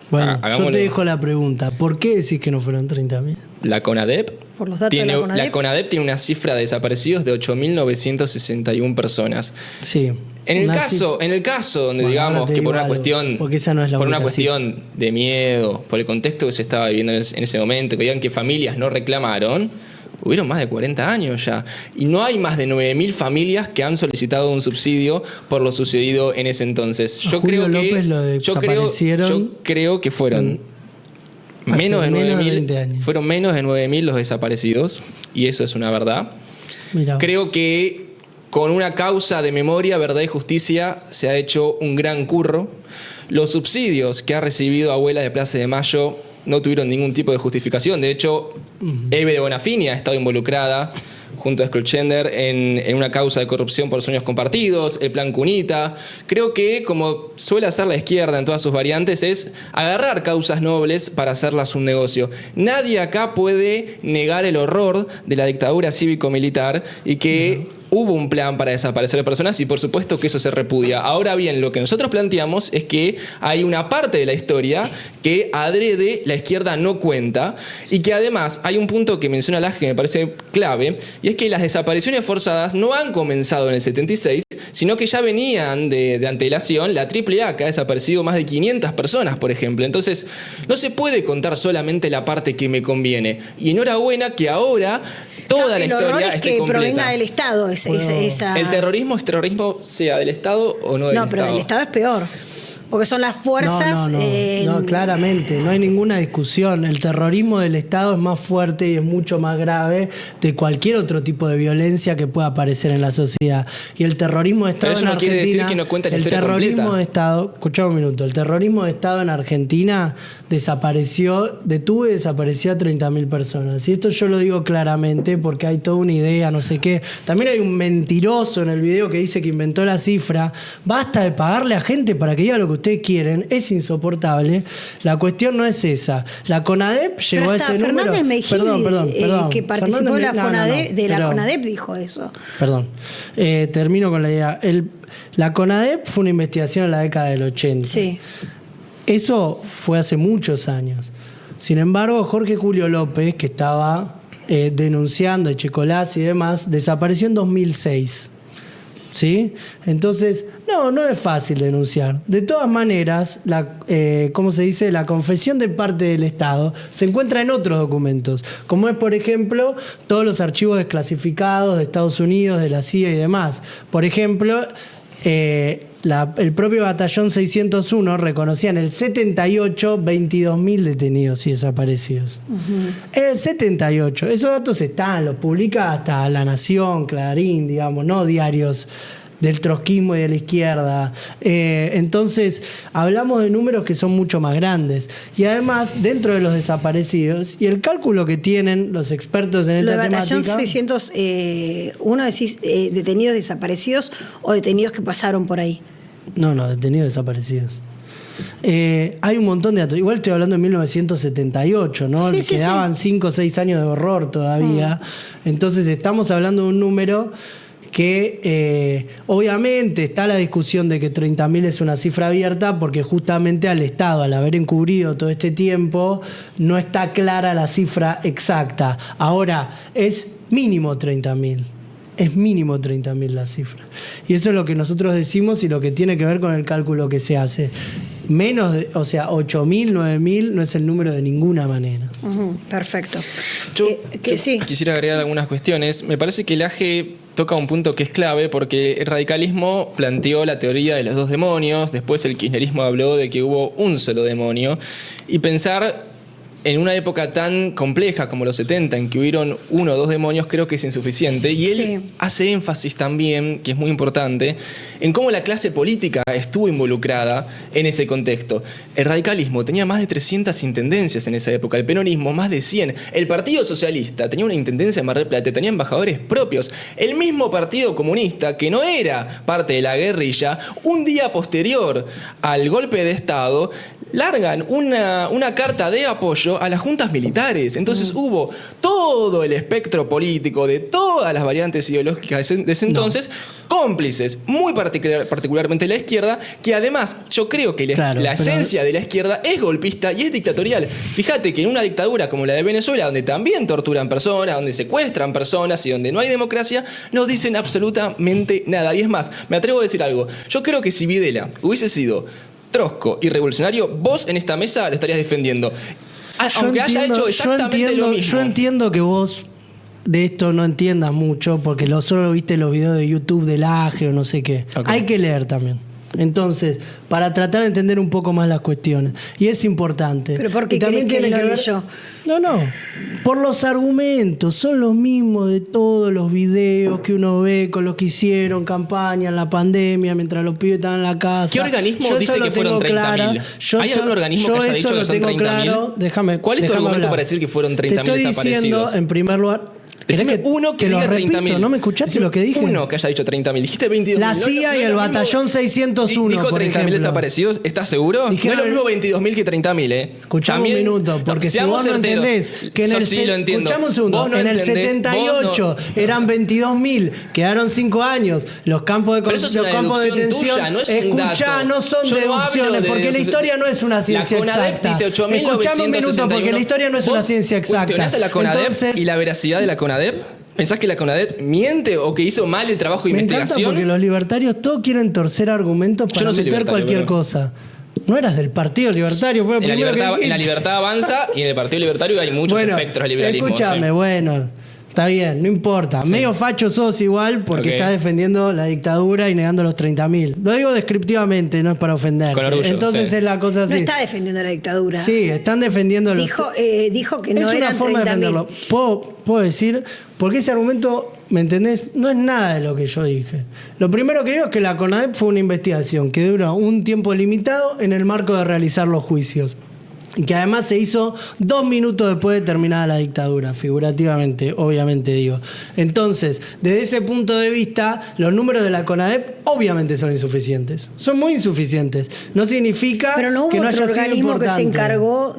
Bueno, yo te dejo la pregunta. ¿Por qué decís que no fueron 30.000? La CONADEP Por los datos de la CONADEP tiene una cifra de desaparecidos de 8.961 personas. Sí. En el caso donde digamos que por una cuestión, porque esa no es la por una única cuestión de miedo, por el contexto que se estaba viviendo en ese momento, que digan que familias no reclamaron, hubieron más de 40 años ya. Y no hay más de 9.000 familias que han solicitado un subsidio por lo sucedido en ese entonces. Yo creo que fueron menos de 9.000. Fueron menos de 9.000 los desaparecidos. Y eso es una verdad. Mirá. Creo que con una causa de memoria, verdad y justicia se ha hecho un gran curro. Los subsidios que ha recibido Abuela de Plaza de Mayo no tuvieron ningún tipo de justificación. De hecho, Eve de Bonafini ha estado involucrada junto a Schlosender en una causa de corrupción por sueños compartidos, el plan Cunita. Creo que, como suele hacer la izquierda en todas sus variantes, es agarrar causas nobles para hacerlas un negocio. Nadie acá puede negar el horror de la dictadura cívico-militar y que hubo un plan para desaparecer personas y por supuesto que eso se repudia. Ahora bien, lo que nosotros planteamos es que hay una parte de la historia que adrede la izquierda no cuenta y que además hay un punto que menciona Laje que me parece clave, y es que las desapariciones forzadas no han comenzado en el 76, sino que ya venían de antelación. La AAA, que ha desaparecido más de 500 personas, por ejemplo. Entonces, no se puede contar solamente la parte que me conviene. Y enhorabuena que ahora toda la historia horror es esté que completa. Provenga del Estado. Esa... ¿El terrorismo es terrorismo sea del Estado o no del Estado? No, pero del Estado es peor. Porque son las fuerzas... No, claramente, no hay ninguna discusión. El terrorismo del Estado es más fuerte y es mucho más grave de cualquier otro tipo de violencia que pueda aparecer en la sociedad. Y el terrorismo de Estado pero eso no quiere decir que no cuenta la historia terrorismo completa. de Estado, escuchá un minuto, el terrorismo de Estado en Argentina detuvo y desapareció a 30.000 personas. Y esto yo lo digo claramente porque hay toda una idea, no sé qué. También hay un mentiroso en el video que dice que inventó la cifra. Basta de pagarle a gente para que diga lo que ustedes quieren, es insoportable. La cuestión no es esa. La CONADEP llegó a ese número. Fernández Mejía, perdón. que participó de la CONADEP, dijo eso. Perdón. Termino con la idea. La CONADEP fue una investigación en la década del 80. Sí. Eso fue hace muchos años. Sin embargo, Jorge Julio López, que estaba denunciando Echecolás y demás, desapareció en 2006. ¿Sí? Entonces, no es fácil denunciar. De todas maneras, ¿cómo se dice? La confesión de parte del Estado se encuentra en otros documentos, como es, por ejemplo, todos los archivos desclasificados de Estados Unidos, de la CIA y demás. Por ejemplo, el propio Batallón 601 reconocía en el 78 22.000 detenidos y desaparecidos. En el 78, esos datos están, los publica hasta La Nación, Clarín, digamos, no diarios del trotskismo y de la izquierda. Entonces, hablamos de números que son mucho más grandes. Y además, dentro de los desaparecidos, y el cálculo que tienen los expertos en esta temática... Batallón 601, decís, detenidos desaparecidos o detenidos que pasaron por ahí. No, detenidos desaparecidos. Hay un montón de datos. Igual estoy hablando de 1978, ¿no? Sí, Quedaban 5 o 6 años de horror todavía. Entonces estamos hablando de un número que obviamente está la discusión de que 30.000 es una cifra abierta porque justamente al Estado, al haber encubrido todo este tiempo, no está clara la cifra exacta. Ahora, es mínimo 30.000. Es mínimo 30.000 la cifra. Y eso es lo que nosotros decimos y lo que tiene que ver con el cálculo que se hace. Menos, o sea, 8.000, 9.000 no es el número de ninguna manera. Perfecto. Yo Sí. quisiera agregar algunas cuestiones. Me parece que el AGE toca un punto que es clave porque el radicalismo planteó la teoría de los dos demonios, después el kirchnerismo habló de que hubo un solo demonio, y pensar en una época tan compleja como los 70, en que hubieron uno o dos demonios, creo que es insuficiente. Y él hace énfasis también, que es muy importante, en cómo la clase política estuvo involucrada en ese contexto. El radicalismo tenía más de 300 intendencias en esa época, el peronismo más de 100. El Partido Socialista tenía una intendencia en Mar del Plata, tenía embajadores propios. El mismo Partido Comunista, que no era parte de la guerrilla, un día posterior al golpe de Estado, largan una carta de apoyo a las juntas militares. Entonces hubo todo el espectro político de todas las variantes ideológicas de ese entonces, cómplices, muy particularmente la izquierda, que además yo creo que la esencia de la izquierda es golpista y es dictatorial. Fíjate que en una dictadura como la de Venezuela, donde también torturan personas, donde secuestran personas y donde no hay democracia, no dicen absolutamente nada. Y es más, me atrevo a decir algo. Yo creo que si Videla hubiese sido trosco y revolucionario, vos en esta mesa lo estarías defendiendo. Aunque haya hecho exactamente lo mismo. Yo entiendo que vos de esto no entiendas mucho, porque solo viste los videos de YouTube del AGE o no sé qué. Okay. Hay que leer también. Entonces, para tratar de entender un poco más las cuestiones. Y es importante. ¿Pero por qué también crees que tiene lo que ver leyó? No. Por los argumentos. Son los mismos de todos los videos que uno ve con los que hicieron campaña en la pandemia, mientras los pibes estaban en la casa. ¿Qué organismo dice que fueron 30.000? ¿Hay algún organismo que haya dicho que son 30.000? ¿Cuál es tu argumento para decir que fueron 30.000 desaparecidos? Te estoy diciendo, en primer lugar... Decime uno que diga 30.000. ¿No me escuchaste lo que dije? Uno que haya dicho 30.000. Dijiste 22.000. La CIA y el batallón 601, dijo 30.000 desaparecidos. ¿Estás seguro? Dijeron, no es lo mismo 22.000 que 30.000, Escuchame un minuto, porque si vos no entendés que en el... Sí, lo entiendo. Escuchame un segundo. En el 78 eran 22.000, quedaron 5 años. Los campos de detención... Tuya, no es escuchá, no son deducciones, porque la historia no es una ciencia exacta. Escuchame un minuto, porque la historia no es una ciencia exacta. ¿Cuestionás a la CONADEP y la veracidad de la CONADEP? ¿Pensás que la CONADEP miente o que hizo mal el trabajo de investigación? Me encanta porque los libertarios todos quieren torcer argumentos para meter cualquier cosa. No eras del Partido Libertario, fue lo primero que dijiste. En la Libertad Avanza y en el Partido Libertario hay muchos espectros de liberalismo. Escúchame, está bien, no importa. Sí. Medio facho sos igual porque estás defendiendo la dictadura y negando los 30.000. Lo digo descriptivamente, no es para ofenderte. Con orgullo, entonces es la cosa así. No está defendiendo la dictadura. Sí, están defendiendo dijo que no eran 30.000. Es una forma de defenderlo. Puedo decir, porque ese argumento, ¿me entendés? No es nada de lo que yo dije. Lo primero que digo es que la CONADEP fue una investigación que duró un tiempo limitado en el marco de realizar los juicios. Y que además se hizo 2 minutos después de terminada la dictadura, figurativamente, obviamente digo. Entonces, desde ese punto de vista, los números de la CONADEP obviamente son insuficientes. Son muy insuficientes. No significa pero no hubo que no otro haya sido organismo importante.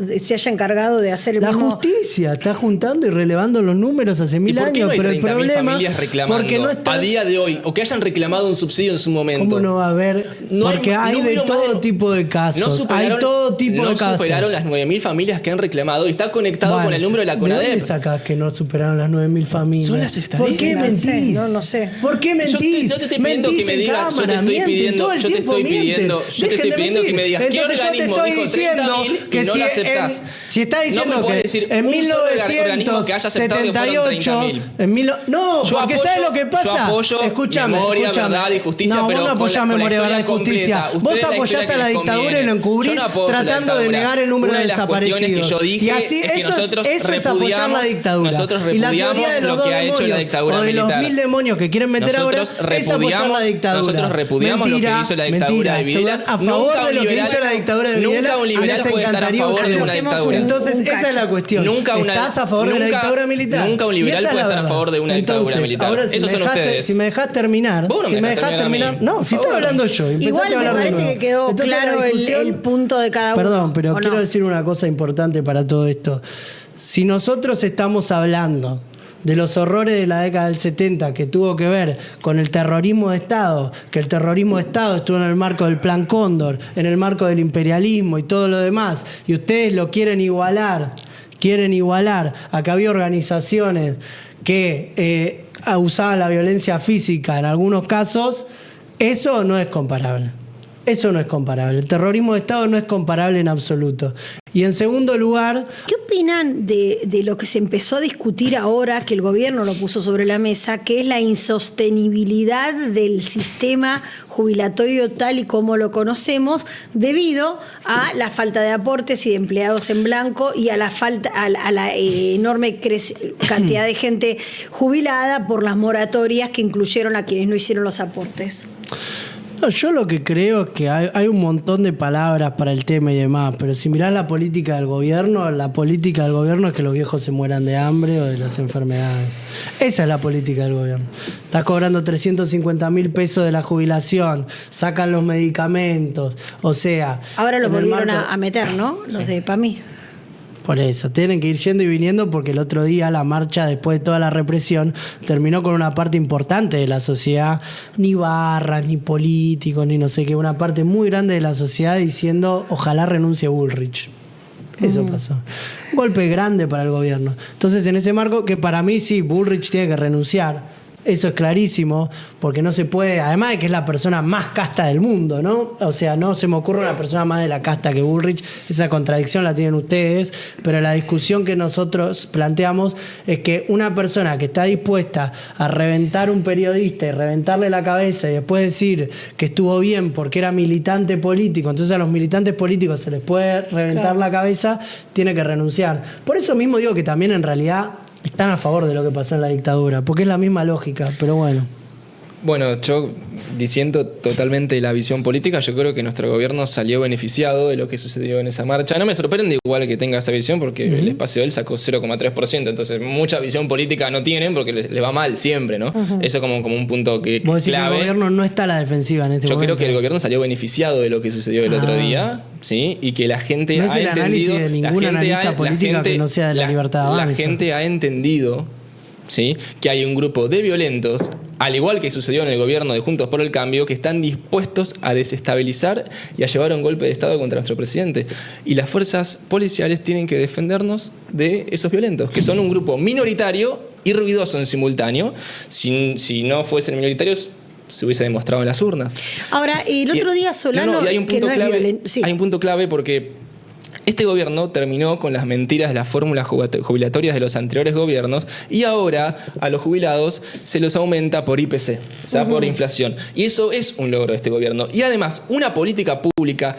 que se haya encargado de hacer el la mismo... justicia está juntando y relevando los números hace 1000 años. ¿Y por qué no hay pero el problema familias reclamando porque no está... a día de hoy o que hayan reclamado un subsidio en su momento? ¿Cómo no va a haber? Porque hay de todo tipo de casos. Hay todo tipo de casos. No superaron las 9.000 familias que han reclamado y está conectado con el número de la CONADEP. ¿De dónde sacás que no superaron las 9.000 familias? Son las estadísticas. ¿Por qué mentís? No sé. ¿Por qué mentís? Yo te estoy pidiendo que me digas, yo te estoy pidiendo que me digas qué organismo dijo 30.000 y no lo aceptás. Si está diciendo que en 1978 no, porque ¿sabes lo que pasa? Escúchame, memoria, verdad y justicia. No, vos no apoyás memoria, verdad y justicia. Vos apoyás a la dictadura y lo encubrís tratando de negar el número de desaparecidos. Y así eso es apoyar la dictadura. Nosotros repudiamos lo que ha hecho la dictadura militar. O de los 1000 demonios que quieren meter ahora es apoyar la dictadura. Nosotros repudiamos lo que hizo la dictadura de Videla. A favor de lo que hizo la dictadura de Videla. Nunca un liberal puede estar a favor de una dictadura. Entonces esa es la cuestión. ¿Estás a favor de la dictadura militar? Nunca un liberal puede estar a favor de una dictadura militar. Esos son ustedes. Si me dejás terminar, no, si estoy hablando yo. Igual me parece que quedó claro el punto de cada uno. Perdón, pero quiero decir una cosa importante para todo esto. Si nosotros estamos hablando de los horrores de la década del 70 que tuvo que ver con el terrorismo de Estado, que el terrorismo de Estado estuvo en el marco del Plan Cóndor, en el marco del imperialismo y todo lo demás, y ustedes lo quieren igualar a que había organizaciones que usaban la violencia física en algunos casos, eso no es comparable. Eso no es comparable. El terrorismo de Estado no es comparable en absoluto. Y en segundo lugar... ¿Qué opinan de lo que se empezó a discutir ahora, que el gobierno lo puso sobre la mesa, que es la insostenibilidad del sistema jubilatorio tal y como lo conocemos, debido a la falta de aportes y de empleados en blanco y a la enorme cantidad de gente jubilada por las moratorias que incluyeron a quienes no hicieron los aportes? No, yo lo que creo es que hay un montón de palabras para el tema y demás, pero si mirás la política del gobierno es que los viejos se mueran de hambre o de las enfermedades. Esa es la política del gobierno. Estás cobrando 350.000 pesos de la jubilación, sacan los medicamentos, o sea... Ahora los volvieron a meter, ¿no? Los de PAMI. Por eso, tienen que ir yendo y viniendo porque el otro día la marcha, después de toda la represión, terminó con una parte importante de la sociedad, ni barras, ni políticos, ni no sé qué, una parte muy grande de la sociedad diciendo ojalá renuncie Bullrich. Eso pasó. Un golpe grande para el gobierno. Entonces, en ese marco, que para mí sí, Bullrich tiene que renunciar. Eso es clarísimo, porque no se puede, además de que es la persona más casta del mundo, ¿no? O sea, no se me ocurre una persona más de la casta que Bullrich, esa contradicción la tienen ustedes, pero la discusión que nosotros planteamos es que una persona que está dispuesta a reventar un periodista y reventarle la cabeza y después decir que estuvo bien porque era militante político, entonces a los militantes políticos se les puede reventar la cabeza, tiene que renunciar. Por eso mismo digo que también en realidad están a favor de lo que pasó en la dictadura, porque es la misma lógica, pero bueno. Bueno, yo diciendo totalmente la visión política, yo creo que nuestro gobierno salió beneficiado de lo que sucedió en esa marcha. No me sorprende igual que tenga esa visión porque el espacio de él sacó 0,3%, entonces mucha visión política no tienen porque le va mal siempre, ¿no? Eso como un punto que ¿Vos decís clave. Que el gobierno no está a la defensiva en este momento? Yo creo que el gobierno salió beneficiado de lo que sucedió el otro día, ¿sí? Y que la gente no es ha el entendido... análisis de ningún analista política que no sea de la Libertad Avanza. La gente ha entendido, ¿sí?, que hay un grupo de violentos, al igual que sucedió en el gobierno de Juntos por el Cambio, que están dispuestos a desestabilizar y a llevar un golpe de Estado contra nuestro presidente. Y las fuerzas policiales tienen que defendernos de esos violentos, que son un grupo minoritario y ruidoso en simultáneo. Si no fuesen minoritarios, se hubiese demostrado en las urnas. Ahora, el otro día Solano... y hay un punto que no clave, es violento. Sí. hay un punto clave porque... Este gobierno terminó con las mentiras de las fórmulas jubilatorias de los anteriores gobiernos y ahora a los jubilados se los aumenta por IPC, o sea, por inflación. Y eso es un logro de este gobierno. Y además, una política pública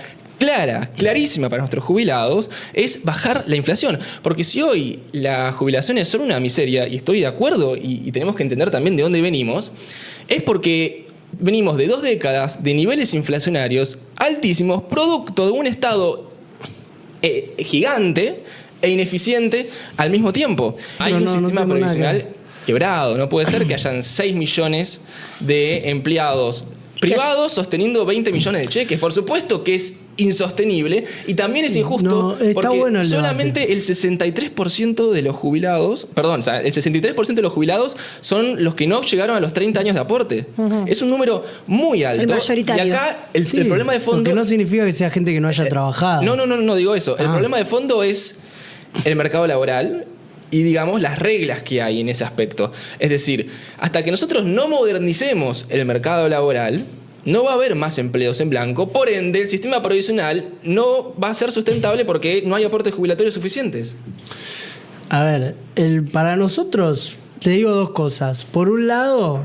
clarísima para nuestros jubilados es bajar la inflación. Porque si hoy las jubilaciones son una miseria, y estoy de acuerdo, y tenemos que entender también de dónde venimos, es porque venimos de 2 décadas de niveles inflacionarios altísimos, producto de un Estado gigante e ineficiente al mismo tiempo. Hay un sistema provisional quebrado. No puede ser que hayan 6 millones de empleados privados sosteniendo 20 millones de cheques. Por supuesto que es insostenible y también es injusto porque bueno solamente el 63% de los jubilados, el 63% de los jubilados son los que no llegaron a los 30 años de aporte. Es un número muy alto. El mayoritario. Y acá el problema de fondo... Porque no significa que sea gente que no haya trabajado. No digo eso. El problema de fondo es el mercado laboral y, digamos, las reglas que hay en ese aspecto. Es decir, hasta que nosotros no modernicemos el mercado laboral, no va a haber más empleos en blanco, por ende el sistema provisional no va a ser sustentable porque no hay aportes jubilatorios suficientes. A ver, para nosotros, te digo 2 cosas. Por un lado,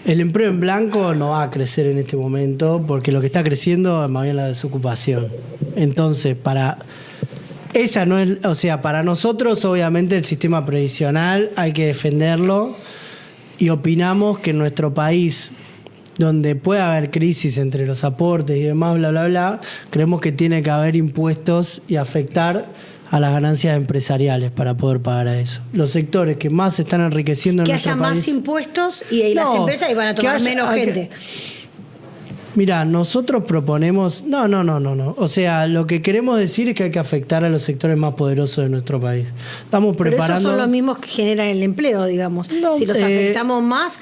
el empleo en blanco no va a crecer en este momento porque lo que está creciendo es más bien la desocupación. Entonces, para nosotros, obviamente, el sistema previsional hay que defenderlo y opinamos que en nuestro país, donde puede haber crisis entre los aportes y demás, bla, bla, bla, creemos que tiene que haber impuestos y afectar a las ganancias empresariales para poder pagar a eso. Los sectores que más se están enriqueciendo en nuestro país... Que haya más impuestos y las empresas van a tomar menos gente. Mira, nosotros proponemos... No. O sea, lo que queremos decir es que hay que afectar a los sectores más poderosos de nuestro país. Estamos Pero preparando... esos son los mismos que generan el empleo, digamos. No, si los afectamos más,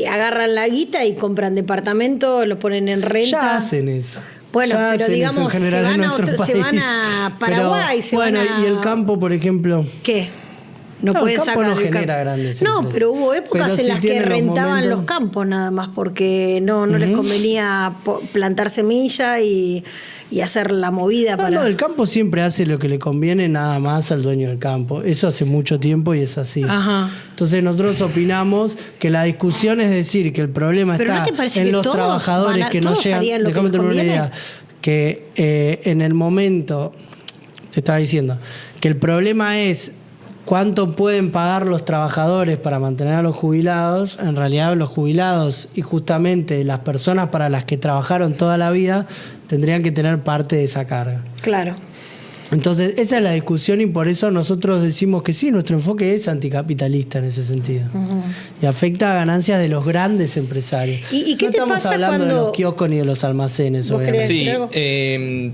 agarran la guita y compran departamentos, los ponen en renta. Ya hacen eso. Bueno, Ya pero hacen digamos, eso en se general van, en a nuestro se país. van a Paraguay, Pero, se van a... y el campo, por ejemplo... ¿Qué? No, No, pueden el campo sacar no el campo. genera grandes No, empresas. pero hubo épocas Pero en sí las que tienen los rentaban momentos. los campos nada más, porque no les convenía plantar semilla y hacer la movida para... No, el campo siempre hace lo que le conviene nada más al dueño del campo. Eso hace mucho tiempo y es así. Ajá. Entonces nosotros opinamos que la discusión es decir que el problema Pero está ¿no te parece en que los todos trabajadores que no todos llegan... harían lo que Déjame les terminar una conviene? idea. Que en el momento, te estaba diciendo, que el problema es cuánto pueden pagar los trabajadores para mantener a los jubilados. En realidad los jubilados y justamente las personas para las que trabajaron toda la vida tendrían que tener parte de esa carga. Claro. Entonces, esa es la discusión y por eso nosotros decimos que sí, nuestro enfoque es anticapitalista en ese sentido. Y afecta a ganancias de los grandes empresarios. ¿Y qué no te estamos pasa hablando cuando- de los kioscos ni de los almacenes, ¿Vos obviamente. querés Sí, decir algo?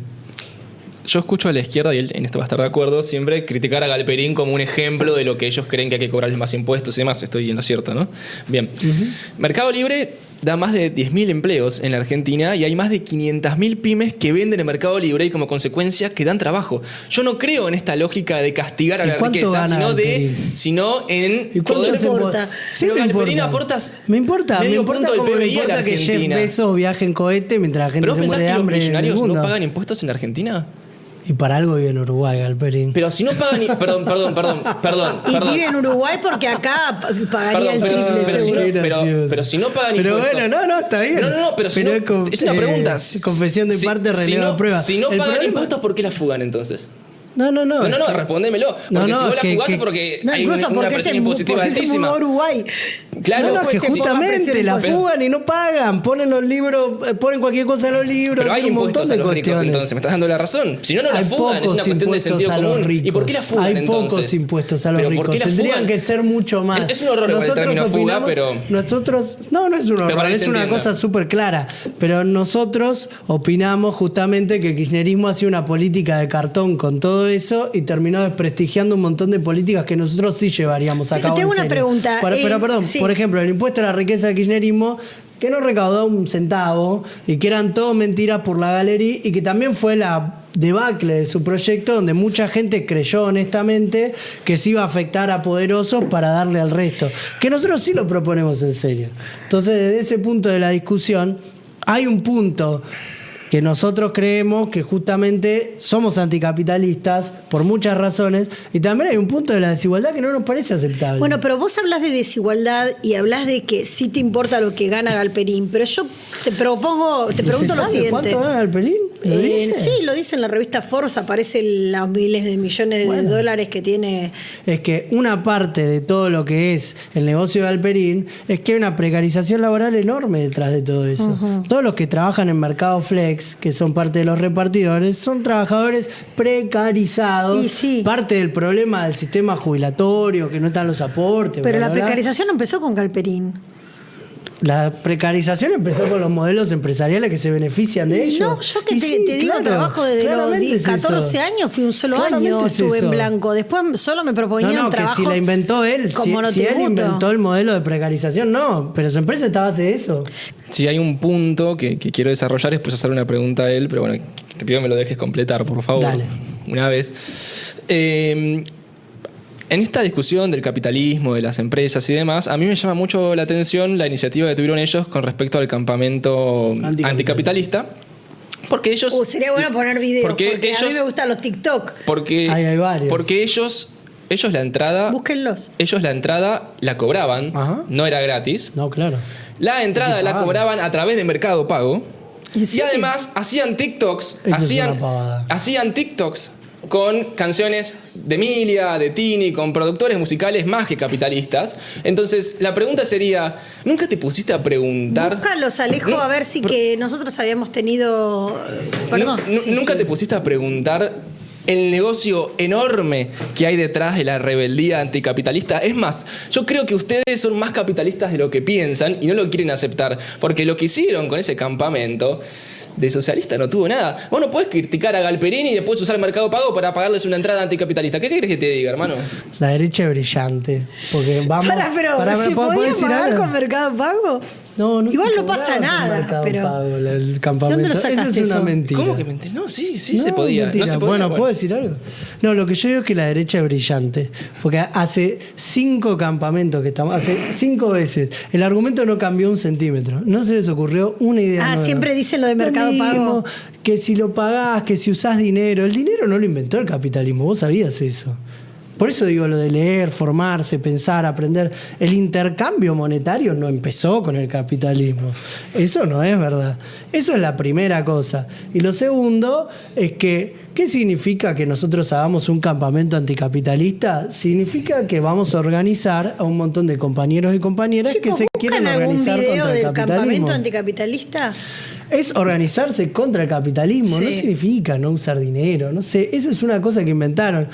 yo escucho a la izquierda, y él en esto va a estar de acuerdo, siempre criticar a Galperín como un ejemplo de lo que ellos creen que hay que cobrarles más impuestos y demás. Estoy en lo cierto, ¿no? Bien. Mercado Libre da más de 10.000 empleos en la Argentina y hay más de 500.000 pymes que venden en Mercado Libre y como consecuencia que dan trabajo. Yo no creo en esta lógica de castigar a ¿Y la cuánto riqueza, gana sino Galperín? en ¿Y cuánto poder... hacen por- Sí Pero me Galperín importa. aporta Me importa medio punto del como me PBI a la importa que Jeff Argentina. Bezos viaje en cohete mientras la gente ¿Pero vos se pensás muere de que los hambre en el millonarios mundo. no pagan impuestos en la Argentina? Y para algo vive en Uruguay, Galperín. Pero si no pagan... Perdón. Y vive en Uruguay porque acá pagaría el Perdón, triple pero si no- seguro. pero si no pagan Pero impuestos... bueno, no, está bien. No, pero si no, es una pregunta. Confesión de parte, relevo de prueba. Si no El pagan problema- impuestos, ¿por qué la fugan entonces? No. No, respóndemelo. Porque si vos la fugás es que- porque No, hay incluso una porque presión se impositiva mudó a altísima. Uruguay. Claro, no, que sí, justamente la Pero- fugan y no pagan. Ponen los libros, ponen cualquier cosa en los libros, Pero hay hacen un impuestos montón a de los ricos, cuestiones. entonces me estás dando la razón. Si no, no la Hay fugan, es una pocos cuestión de impuestos sentido a los común. ricos. ¿Y por qué la fugan Hay entonces? pocos impuestos a los ¿Pero ricos. por qué la Tendrían fugan? que ser mucho más. Es un horror igual el término fuga, pero... No es un horror, para que es se una entienda. cosa súper clara. Pero nosotros opinamos justamente que el kirchnerismo hacía una política de cartón con todo eso y terminó desprestigiando un montón de políticas que nosotros sí llevaríamos a Pero cabo. tengo en una serio. pregunta, Pero perdón, sí. por ejemplo, el impuesto a la riqueza del kirchnerismo, que no recaudó un centavo y que eran todo mentiras por la galería y que también fue la debacle de su proyecto donde mucha gente creyó honestamente que se iba a afectar a poderosos para darle al resto. Que nosotros sí lo proponemos en serio. Entonces, desde ese punto de la discusión, hay un punto que nosotros creemos que justamente somos anticapitalistas por muchas razones y también hay un punto de la desigualdad que no nos parece aceptable. Bueno, pero vos hablas de desigualdad y hablas de que sí te importa lo que gana Galperín, pero yo te pregunto ¿Se lo sabe siguiente. ¿Cuánto gana Galperín? ¿Lo dice? Sí, lo dice en la revista Forbes, aparecen los miles de millones de dólares que tiene. Es que una parte de todo lo que es el negocio de Galperín es que hay una precarización laboral enorme detrás de todo eso. Todos los que trabajan en Mercado Flex, que son parte de los repartidores, son trabajadores precarizados. Y sí. Parte del problema del sistema jubilatorio, que no están los aportes. Pero bla, la bla, bla. precarización no empezó con Galperín. La precarización empezó con los modelos empresariales que se benefician de Y ello. no, yo que Y te sí, digo, claro, trabajo desde los claramente es 14 eso. años, fui un solo Claramente año, es estuve en eso. blanco. Después solo me proponían No, que trabajos si la inventó él, como si él monotributo. inventó el modelo de precarización, no, pero su empresa está a base de eso. Si hay un punto que quiero desarrollar, después hacer una pregunta a él, pero bueno, te pido que me lo dejes completar, por favor. Dale. Una vez. En esta discusión del capitalismo, de las empresas y demás, a mí me llama mucho la atención la iniciativa que tuvieron ellos con respecto al campamento anticapitalista. Porque ellos... Sería bueno poner videos, porque a mí ellos- me gustan los TikTok. Porque, Hay varios. porque ellos la entrada... Búsquenlos. Ellos la entrada la cobraban, Ajá. no era gratis. No, claro. La entrada Hay que la pagar. cobraban a través de Mercado Pago. ¿En Y serio? además hacían TikToks. Eso es una pavada. Hacían TikToks con canciones de Emilia, de Tini, con productores musicales más que capitalistas. Entonces, la pregunta sería, ¿nunca te pusiste a preguntar? Búscalos, Alejo, No, a ver si que nosotros habíamos tenido... Perdón. ¿Nunca te pusiste a preguntar el negocio enorme que hay detrás de la rebeldía anticapitalista. Es más, yo creo que ustedes son más capitalistas de lo que piensan y no lo quieren aceptar, porque lo que hicieron con ese campamento de socialista no tuvo nada. Vos no podés criticar a Galperini y después usar Mercado Pago para pagarles una entrada anticapitalista. ¿Qué querés que te diga, hermano? La derecha es brillante. Porque vamos. ¿Se podía pagar con Mercado Pago? No igual se no pasa cobraba con nada, Mercado pero Pago, el campamento. ¿Dónde lo sacaste Esa es una eso? mentira. ¿Cómo que mentira? No, sí, No, se podía. mentira. No se podía. Bueno, ¿puedo decir algo? No, lo que yo digo es que la derecha es brillante. Porque hace 5 campamentos que estamos, hace 5 veces, el argumento no cambió un centímetro. No se les ocurrió una idea nueva. Siempre dicen lo de Mercado Pago. Que si lo pagás, que si usás dinero. El dinero no lo inventó el capitalismo, vos sabías eso. Por eso digo lo de leer, formarse, pensar, aprender. El intercambio monetario no empezó con el capitalismo. Eso no es verdad. Eso es la primera cosa. Y lo segundo es que, ¿qué significa que nosotros hagamos un campamento anticapitalista? Significa que vamos a organizar a un montón de compañeros y compañeras que se quieren organizar algún video contra el del capitalismo. campamento anticapitalista? Es organizarse contra el capitalismo, Sí. no significa no usar dinero, no sé, eso es una cosa que inventaron.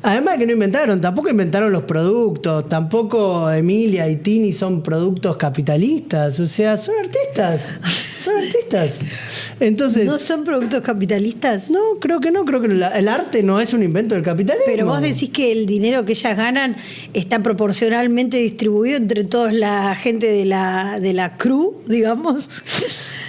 Además de que no inventaron, tampoco inventaron los productos, tampoco Emilia y Tini son productos capitalistas, o sea, son artistas. Entonces, ¿No son productos capitalistas? no, creo que el arte no es un invento del capitalismo. Pero vos decís que el dinero que ellas ganan está proporcionalmente distribuido entre toda la gente de la crew, digamos.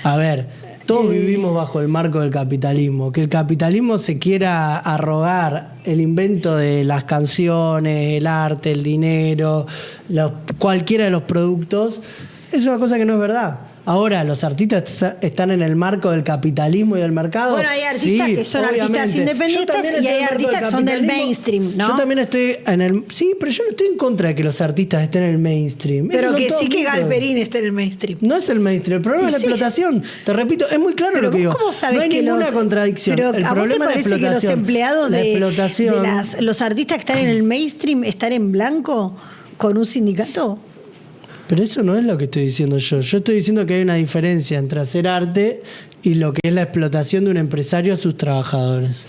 A ver, todos vivimos bajo el marco del capitalismo. Que el capitalismo se quiera arrogar el invento de las canciones, el arte, el dinero, cualquiera de los productos, es una cosa que no es verdad. Ahora, los artistas están en el marco del capitalismo y del mercado. Bueno, hay artistas Sí, que son obviamente. artistas independientes y hay artistas que son del mainstream, ¿no? Yo también estoy en el... Sí, pero yo no estoy en contra de que los artistas estén en el mainstream. Esos Pero son que todos sí que mitos. Galperín esté en el mainstream. No es el mainstream, el problema Y es la sí. explotación. Te repito, es muy claro Pero lo que digo. vos cómo sabés no hay que ninguna los, contradicción. Pero El ¿a vos te problema es la parece que los explotación. empleados La de explotación. los artistas que están en el mainstream están en blanco con un sindicato? Pero eso no es lo que estoy diciendo yo. Yo estoy diciendo que hay una diferencia entre hacer arte y lo que es la explotación de un empresario a sus trabajadores.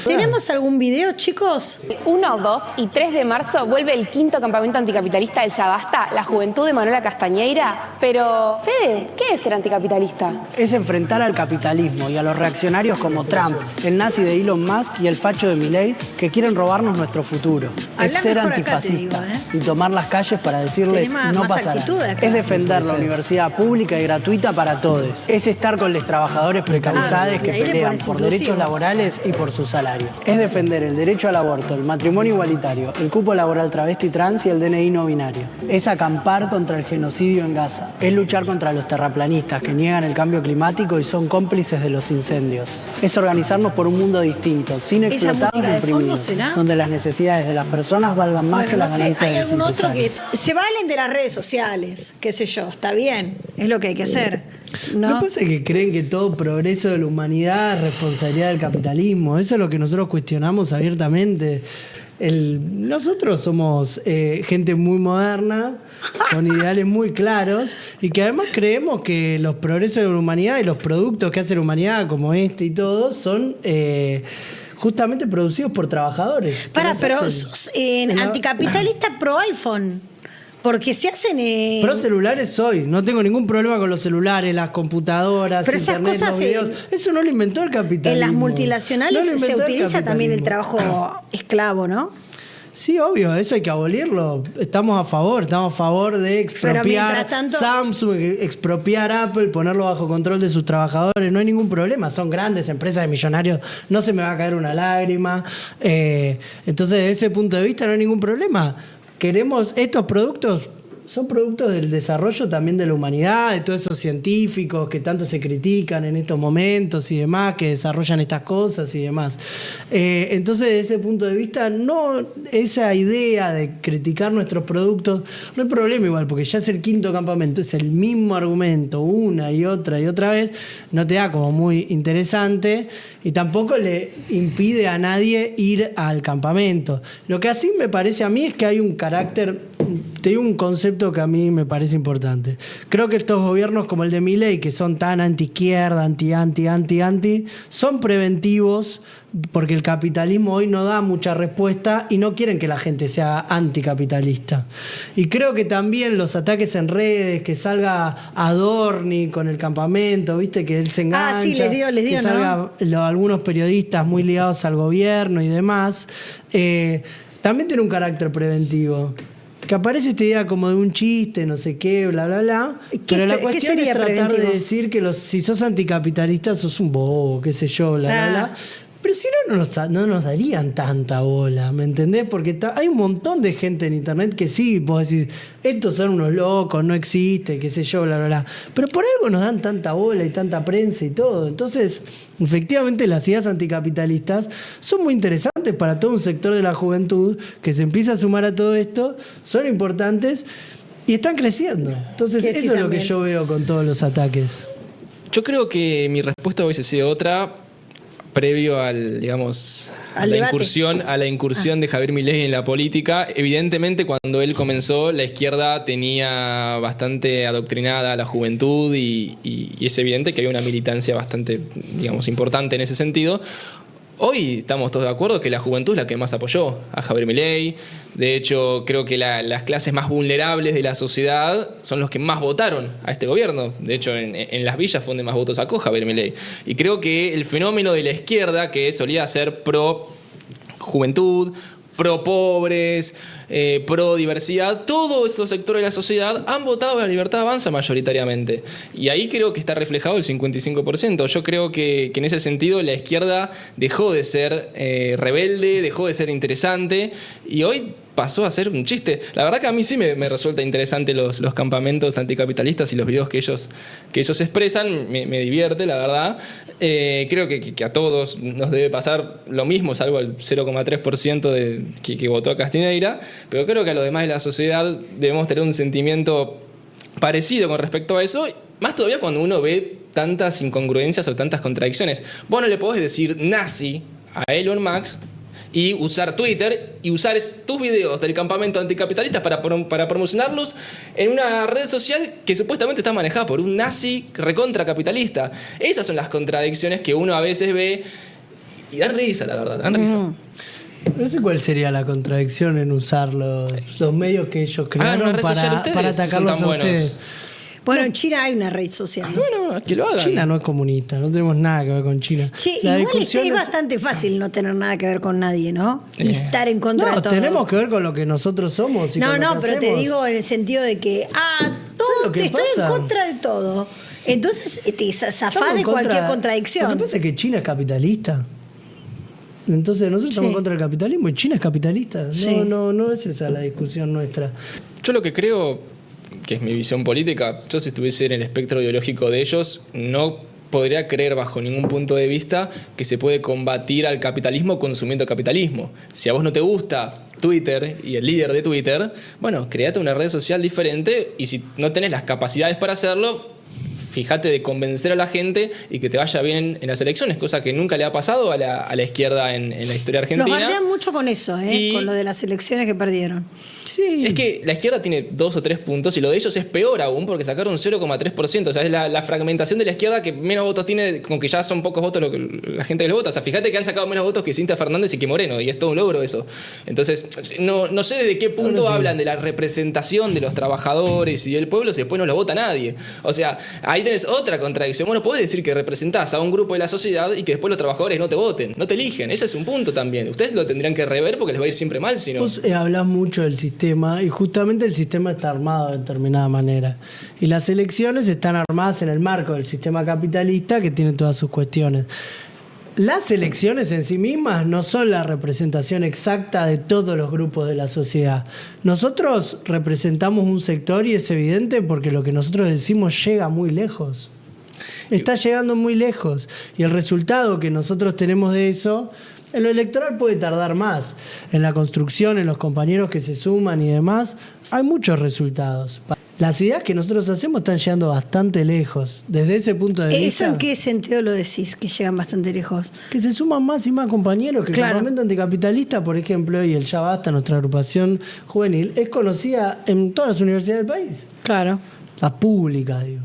¿Tenemos algún video, chicos? 1, 2 y 3 de marzo vuelve el 5º campamento anticapitalista del Ya Basta, la juventud de Manuela Castañeira. Pero, Fede, ¿qué es ser anticapitalista? Es enfrentar al capitalismo y a los reaccionarios como Trump, el nazi de Elon Musk y el facho de Milei que quieren robarnos nuestro futuro. Habla Es ser mejor acá, te antifascista digo, y tomar las calles para decirles Tenés más no pasará. actitud acá. Es defender la universidad pública y gratuita para todos. Es estar con los trabajadores precarizados y que ahí le pelean pones por inclusivo. derechos laborales y por su salario. Es defender el derecho al aborto, el matrimonio igualitario, el cupo laboral travesti trans y el DNI no binario. Es acampar contra el genocidio en Gaza. Es luchar contra los terraplanistas que niegan el cambio climático y son cómplices de los incendios. Es organizarnos por un mundo distinto, sin ¿Esa explotar música ni de fondo oprimir, será? donde las necesidades de las personas valgan más que las ganancias de los empresarios. Se valen de las redes sociales, qué sé yo, está bien, es lo que hay que hacer. ¿No ¿No? pasa que creen que todo progreso de la humanidad es responsabilidad del capitalismo? Eso es lo que nosotros cuestionamos abiertamente. Nosotros somos gente muy moderna, con ideales muy claros, y que además creemos que los progresos de la humanidad y los productos que hace la humanidad, como este y todo, son... justamente producidos por trabajadores. Para, ¿Qué pero hacen? sos En la- anticapitalista pro iPhone. Porque se hacen. Pro celulares soy, no tengo ningún problema con los celulares, las computadoras, Pero esas internet, cosas los videos. Eso no lo inventó el capitalismo. En las No multinacionales lo se inventó utiliza también el capitalismo. trabajo esclavo, ¿no? Sí, obvio, eso hay que abolirlo. Estamos a favor de expropiar mientras tanto- Samsung, expropiar Apple, ponerlo bajo control de sus trabajadores. No hay ningún problema. Son grandes empresas de millonarios, no se me va a caer una lágrima. Entonces, desde ese punto de vista, no hay ningún problema. Queremos estos productos. Son productos del desarrollo también de la humanidad, de todos esos científicos que tanto se critican en estos momentos y demás, que desarrollan estas cosas y demás. Entonces, desde ese punto de vista, no esa idea de criticar nuestros productos, no hay problema igual, porque ya es el 5º campamento, es el mismo argumento una y otra vez, no te da como muy interesante y tampoco le impide a nadie ir al campamento. Lo que así me parece a mí es que hay un carácter te digo un concepto que a mí me parece importante. Creo que estos gobiernos como el de Milei, que son tan anti-izquierda, anti, son preventivos porque el capitalismo hoy no da mucha respuesta y no quieren que la gente sea anticapitalista. Y creo que también los ataques en redes, que salga Adorni con el campamento, viste, que él se engancha. Sí, les dio, que salga algunos periodistas muy ligados al gobierno y demás, también tiene un carácter preventivo. Que aparece esta idea como de un chiste, no sé qué, bla, bla, bla. Pero la cuestión es tratar preventivo? de decir que si sos anticapitalista sos un bobo, qué sé yo, bla, bla, bla. Pero si no nos darían tanta bola, ¿me entendés? Porque hay un montón de gente en internet que sí, vos decís, estos son unos locos, no existe, qué sé yo, bla, bla, bla. Pero por algo nos dan tanta bola y tanta prensa y todo. Entonces, efectivamente, las ideas anticapitalistas son muy interesantes para todo un sector de la juventud que se empieza a sumar a todo esto, son importantes y están creciendo. Entonces, Sí, eso es lo que yo veo con todos los ataques. Yo creo que mi respuesta hubiese sido otra previo al, digamos, a Al la debate. incursión de Javier Milei en la política. Evidentemente, cuando él comenzó, la izquierda tenía bastante adoctrinada a la juventud y es evidente que había una militancia bastante, digamos, importante en ese sentido. Hoy estamos todos de acuerdo que la juventud es la que más apoyó a Javier Milei. De hecho, creo que las clases más vulnerables de la sociedad son los que más votaron a este gobierno. De hecho, en las villas fue donde más votos sacó Javier Milei. Y creo que el fenómeno de la izquierda, que solía ser pro juventud, pro pobres, pro diversidad, todos esos sectores de la sociedad han votado a La Libertad Avanza mayoritariamente. Y ahí creo que está reflejado el 55%. Yo creo que en ese sentido la izquierda dejó de ser rebelde, dejó de ser interesante y hoy pasó a ser un chiste. La verdad que a mí sí me resulta interesante los campamentos anticapitalistas y los videos que ellos expresan. Me divierte, la verdad. Creo que a todos nos debe pasar lo mismo, salvo al 0,3% que votó a Castiñeira. Pero creo que a los demás de la sociedad debemos tener un sentimiento parecido con respecto a eso. Más todavía cuando uno ve tantas incongruencias o tantas contradicciones. Vos no le podés decir nazi a Elon Musk y usar Twitter y usar tus videos del campamento anticapitalista para promocionarlos en una red social que supuestamente está manejada por un nazi recontracapitalista. Esas son las contradicciones que uno a veces ve y dan risa, la verdad, dan risa. No sé cuál sería la contradicción en usar los medios que ellos crearon una red social ustedes, para si son atacarlos tan a buenos. ustedes. Bueno, en China hay una red social. Bueno, que lo hagan. China no es comunista, no tenemos nada que ver con China. Che, La igual discusión es bastante fácil no tener nada que ver con nadie, ¿no? Y estar en contra de No, todo. tenemos que ver con lo que nosotros somos. Y No, con lo no, que pero te hacemos. digo en el sentido de que, todo lo que estoy en pasa? contra de todo. Entonces te Estamos zafás en de contra- cualquier Lo contradicción. que pasa es que China es capitalista. Entonces nosotros estamos en contra del capitalismo y China es capitalista. Sí. No es esa la discusión nuestra. Yo lo que creo, que es mi visión política, yo si estuviese en el espectro ideológico de ellos, no podría creer bajo ningún punto de vista que se puede combatir al capitalismo consumiendo capitalismo. Si a vos no te gusta Twitter y el líder de Twitter, bueno, créate una red social diferente y si no tenés las capacidades para hacerlo, fíjate de convencer a la gente y que te vaya bien en las elecciones, cosa que nunca le ha pasado a la izquierda en la historia Los argentina. bardean mucho con eso, Y- con lo de las elecciones que perdieron. Sí. Es que la izquierda tiene 2 o 3 puntos y lo de ellos es peor aún porque sacaron 0,3%. O sea, es la fragmentación de la izquierda que menos votos tiene, con que ya son pocos votos la gente que los vota. O sea, fíjate que han sacado menos votos que Cintia Fernández y que Moreno, y es todo un logro eso. Entonces, no sé desde qué punto hablan de la representación de los trabajadores y del pueblo si después no lo vota nadie. O sea, ahí tenés otra contradicción. Bueno, podés decir que representás a un grupo de la sociedad y que después los trabajadores no te voten, no te eligen. Ese es un punto también. Ustedes lo tendrían que rever porque les va a ir siempre mal si no. Vos hablás mucho del sistema y justamente el sistema está armado de determinada manera. Y las elecciones están armadas en el marco del sistema capitalista que tiene todas sus cuestiones. Las elecciones en sí mismas no son la representación exacta de todos los grupos de la sociedad. Nosotros representamos un sector y es evidente porque lo que nosotros decimos llega muy lejos. Está llegando muy lejos. Y el resultado que nosotros tenemos de eso, en lo electoral puede tardar más. En la construcción, en los compañeros que se suman y demás, hay muchos resultados. las ideas que nosotros hacemos están llegando bastante lejos. Desde ese punto de ¿Eso vista, en qué sentido lo decís, que llegan bastante lejos? que se suman más y más compañeros, que Claro. el Campamento Anticapitalista, por ejemplo, y el Ya Basta, nuestra agrupación juvenil, es conocida en todas las universidades del país. Claro. Las públicas, digo.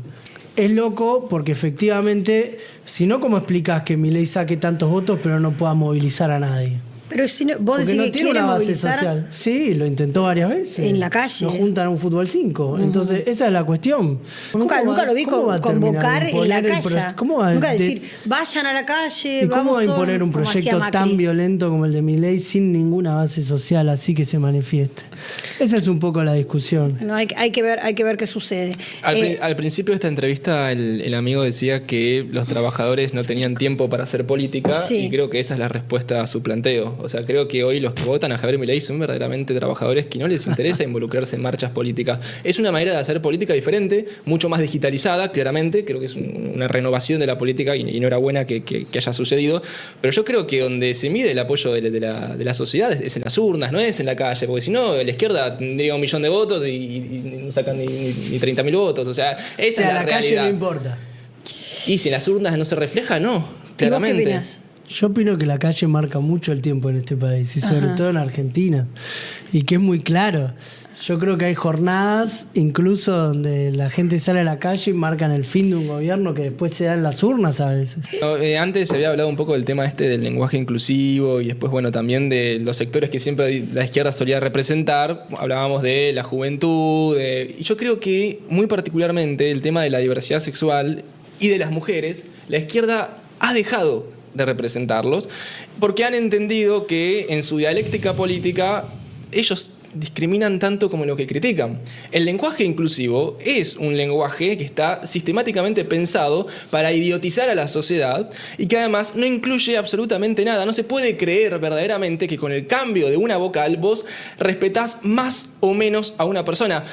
Es loco porque efectivamente, si no, ¿cómo explicás que Milei saque tantos votos pero no pueda movilizar a nadie? Pero si no, vos Porque decís no que tiene quiere una base movilizar. social. Sí, lo intentó varias veces. En la calle. Nos juntan a un fútbol 5. Entonces, esa es la cuestión. Nunca lo vi cómo va a terminar convocar de en la imponer el calle. ¿Cómo va Nunca de- decir, vayan a la calle, ¿Y cómo vamos va a imponer todos, un como proyecto hacía tan Macri? violento como el de Milei sin ninguna base social así que se manifieste? Esa es un poco la discusión. No, hay que ver qué sucede. Al principio de esta entrevista el amigo decía que los trabajadores no tenían tiempo para hacer política Sí. y creo que esa es la respuesta a su planteo. O sea, creo que hoy los que votan a Javier Milei son verdaderamente trabajadores que no les interesa involucrarse en marchas políticas. Es una manera de hacer política diferente, mucho más digitalizada, claramente. Creo que es una renovación de la política y enhorabuena que haya sucedido. Pero yo creo que donde se mide el apoyo de la sociedad es en las urnas, no es en la calle, porque si no, la izquierda tendría 1 millón de votos y no sacan ni 30.000 votos. O sea, esa O sea, es la la calle realidad. no importa. Y si en las urnas no se refleja, no, ¿Y vos claramente. qué opinás? Yo opino que la calle marca mucho el tiempo en este país y sobre todo en Argentina. Y que es muy claro. Yo creo que hay jornadas incluso donde la gente sale a la calle y marcan el fin de un gobierno que después se da en las urnas a veces. No, antes se había hablado un poco del tema del lenguaje inclusivo y después, bueno, también de los sectores que siempre la izquierda solía representar. Hablábamos de la juventud, y yo creo que muy particularmente el tema de la diversidad sexual y de las mujeres, la izquierda ha dejado de representarlos porque han entendido que en su dialéctica política ellos discriminan tanto como lo que critican. El lenguaje inclusivo es un lenguaje que está sistemáticamente pensado para idiotizar a la sociedad y que además no incluye absolutamente nada. No se puede creer verdaderamente que con el cambio de una vocal vos respetás más o menos a una persona.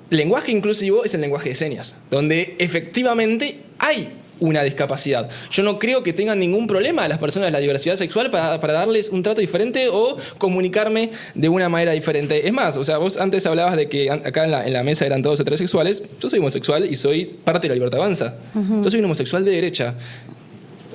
Lenguaje inclusivo es el lenguaje de señas, donde efectivamente hay una discapacidad. Yo no creo que tengan ningún problema a las personas de la diversidad sexual para darles un trato diferente o comunicarme de una manera diferente. Es más, o sea, vos antes hablabas de que acá en la mesa eran todos heterosexuales. Yo soy homosexual y soy parte de la Libertad Avanza. Yo soy un homosexual de derecha,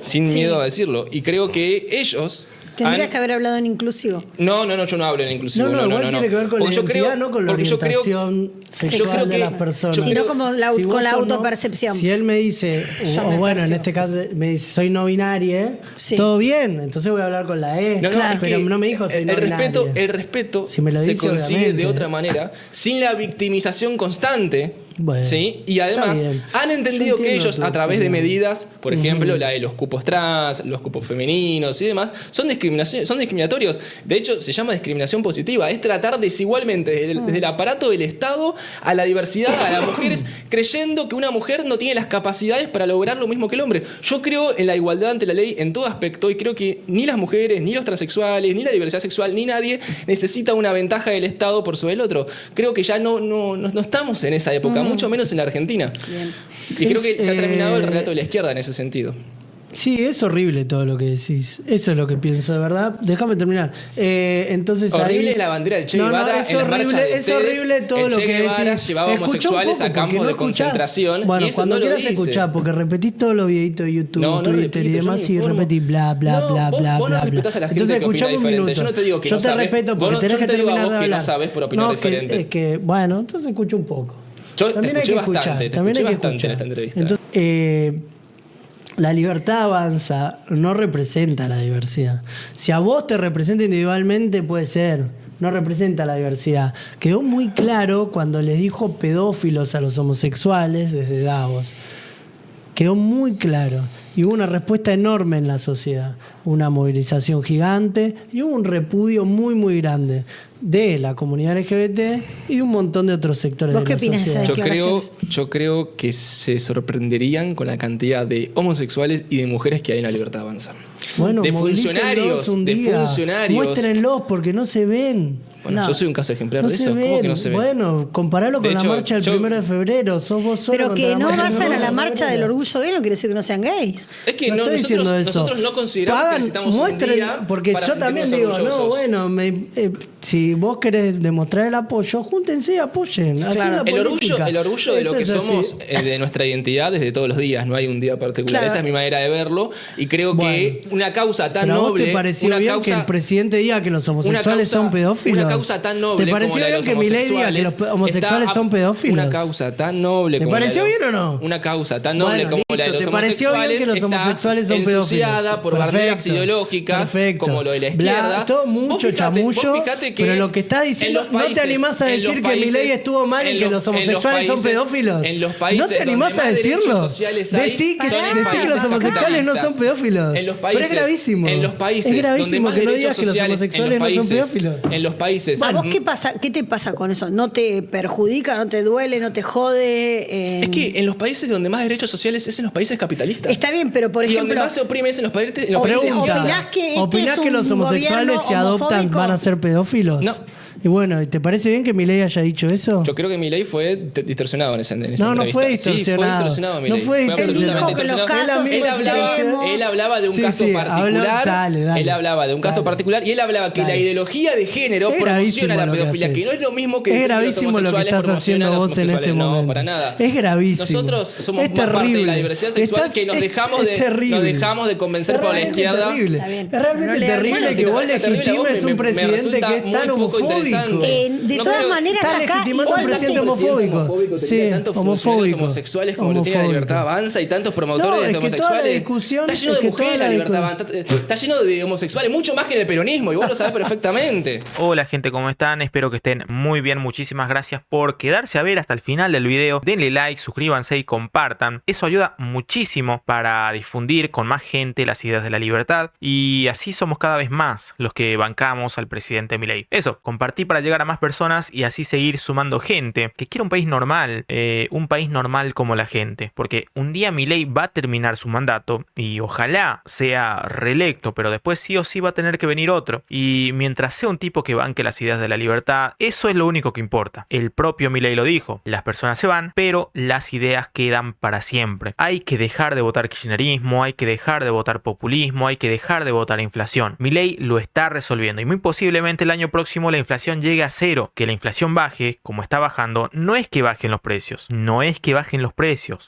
sin miedo a decirlo. Y creo que ellos... Tendrías que haber hablado en inclusivo. No, yo no hablo en inclusivo. No, igual tiene que ver con la Porque yo identidad, creo- no con la porque yo creo- orientación sexual de las personas. Sino como Si vos con la sos autopercepción. Si él me dice, Yo o me bueno, en percibo. este caso me dice, soy no binaria, Sí. todo bien, entonces voy a hablar con la E. No, Claro. es pero que no me dijo soy el no respeto, binaria. el respeto Si me lo se dice, consigue obviamente. de otra manera, sin la victimización constante. Bueno, ¿sí? Y además está bien. han entendido Yo que entiendo ellos, tu a través de opinión. medidas, por ejemplo, la de los cupos trans, los cupos femeninos y demás, son discriminatorios. De hecho, se llama discriminación positiva. Es tratar desigualmente desde el aparato del Estado a la diversidad, a las mujeres, creyendo que una mujer no tiene las capacidades para lograr lo mismo que el hombre. Yo creo en la igualdad ante la ley en todo aspecto y creo que ni las mujeres, ni los transexuales, ni la diversidad sexual, ni nadie necesita una ventaja del Estado por sobre el otro. Creo que ya no estamos en esa época, mucho menos en la Argentina. Y creo que se ha terminado el relato de la izquierda en ese sentido. Sí, es horrible todo lo que decís. Eso es lo que pienso, de verdad. Déjame terminar. Entonces Horrible ahí- es la bandera del Che No, Guevara es en las horrible, marchas de es ustedes. horrible todo El lo Che que Guevara decís. llevaba Escuchá un homosexuales poco, a porque campos no de escuchás. concentración Bueno, y eso cuando no lo quieras dice. escuchar, porque repetís todos los videitos de YouTube, No Twitter repito, y yo me demás y informo. repetís bla, bla, No, bla, vos bla, no bla, respetás a la bla. gente Entonces que opina escuchame un diferente. minuto. Yo no te digo que yo no te sabés. respeto porque Vos no- tenés yo que te digo a terminar vos de que no hablar. sabés por opinar No, diferente. es que, bueno, entonces escucha un poco. Yo te También hay escuché que escuchar, bastante, te también hay escuché que bastante en escuchar. esta entrevista. Entonces, la libertad avanza no representa la diversidad. Si a vos te representa individualmente, puede ser. No representa la diversidad. Quedó muy claro cuando les dijo pedófilos a los homosexuales desde Davos. Quedó muy claro. Y hubo una respuesta enorme en la sociedad. Una movilización gigante y hubo un repudio muy, muy grande de la comunidad LGBT y de un montón de otros sectores ¿Vos de qué la opinás de sociedad. esas Yo creo que se sorprenderían con la cantidad de homosexuales y de mujeres que hay en la Libertad Avanza. Bueno, de movilícenlos funcionarios, un de día. funcionarios. Muéstrenlos porque no se ven. Bueno, No. yo soy un caso ejemplar No de se eso. ¿Cómo que ven. no se ve? Bueno, comparalo De con hecho, la marcha del yo- 1 de febrero. Sos vos solo Pero contra que la no marcha del vayan a 1 la de marcha del febrero. orgullo gay no quiere decir que no sean gays. Es que No no, estoy diciendo eso. nosotros no consideramos que Pagan, necesitamos un muestren, día porque para yo también sentirnos digo, no, orgullosos. bueno, si vos querés demostrar el apoyo, júntense y apoyen. Así es la El orgullo política. de lo Eso que es así. somos, de nuestra identidad desde todos los días, no hay un día particular. Claro. Esa es mi manera de verlo y creo que una causa tan Pero a vos noble, te pareció una bien causa, que el presidente diga que los homosexuales causa- son pedófilos. Una causa tan noble ¿Te pareció como la de bien los que Milei diga que los homosexuales homosexuales está son pedófilos? Una causa tan noble ¿Te como pareció la de los- bien o no? Una causa tan noble Bueno, como la de listo, los ¿te pareció bien homosexuales que los está homosexuales son pedófilos? ensuciada por barreras Perfecto, ideológicas perfecto. como lo de la Bla, izquierda. todo Vos mucho fijate- chamullo, vos fijate que pero lo que está en diciendo, los ¿no te países- animás a en decir los que países- Milei estuvo mal y que los homosexuales son pedófilos? En los ¿No países te animás donde a más derechos decirlo? sociales hay, Decí que, son en decí que países los homosexuales no son capitalistas. pedófilos. En los Pero países, es gravísimo. En los países es donde gravísimo más que no derechos digas que los sociales, homosexuales no son pedófilos. en los países. ¿A vos qué te pasa con eso? ¿No te perjudica, no te duele, no te jode? Es que en los países donde más derechos sociales es en los países capitalistas. Está bien, pero por y donde ejemplo, más se oprime es en los países, en los Opina- países de Pregunta, izquierda. ¿opinás que este ¿opinás es que los un homosexuales gobierno si adoptan homofóbico? van a ser pedófilos? No. Y bueno, ¿te parece bien que Milei haya dicho eso? Yo creo que Milei fue distorsionado en esa No entrevista. fue Sí, fue distorsionado. distorsionado Milei. No fue absolutamente distorsionado. Él dijo que los distorsionado. casos extremos- Él hablaba de un Sí, caso sí, particular. dale. Él hablaba de un caso Dale. particular y él hablaba que Dale. la ideología de género Es gravísimo promociona la lo que pedofilia, haces. que no es lo mismo que Es decir gravísimo los lo que homosexuales estás haciendo promocionan a los vos en este homosexuales. momento. No, para nada. Es gravísimo. Nosotros somos Es más parte de la terrible. diversidad sexual Estás- que nos es dejamos terrible. de convencer Es por la realmente izquierda. terrible. Está bien. Es realmente No le terrible hables. que vos Bueno, terrible, a vos legitimes me- un me presidente resulta que es tan muy poco homofóbico. interesante. De No todas creo- maneras, Estás acá legitimando igual un ya presidente te- homofóbico. Sí, Sí, tantos funcionarios homofóbico. homosexuales como lo tiene la Libertad Avanza y tantos promotores No, de es que toda la homosexuales. discusión- Está lleno es de que mujeres toda la la Libertad discu- Avanza. Está lleno de homosexuales, mucho más que en el peronismo, y vos lo sabés perfectamente. Hola gente, ¿cómo están? Espero que estén muy bien. Muchísimas gracias por quedarse a ver hasta el final del video. Denle like, suscríbanse y compartan. Eso ayuda muchísimo para difundir con más gente las ideas de la libertad. Y así somos cada vez más los que bancamos al presidente Milei. Eso, compartí para llegar a más personas y así seguir sumando gente que quiere un país normal como la gente. Porque un día Milei va a terminar su mandato y ojalá sea reelecto, pero después sí o sí va a tener que venir otro. Y mientras sea un tipo que banque las ideas de la libertad, eso es lo único que importa. El propio Milei lo dijo, las personas se van, pero las ideas quedan para siempre. Hay que dejar de votar kirchnerismo, hay que dejar de votar populismo, hay que dejar de votar inflación. Milei lo está resolviendo y muy posiblemente el año próximo la inflación llegue a cero. Que la inflación baje, como está bajando, no es que bajen los precios,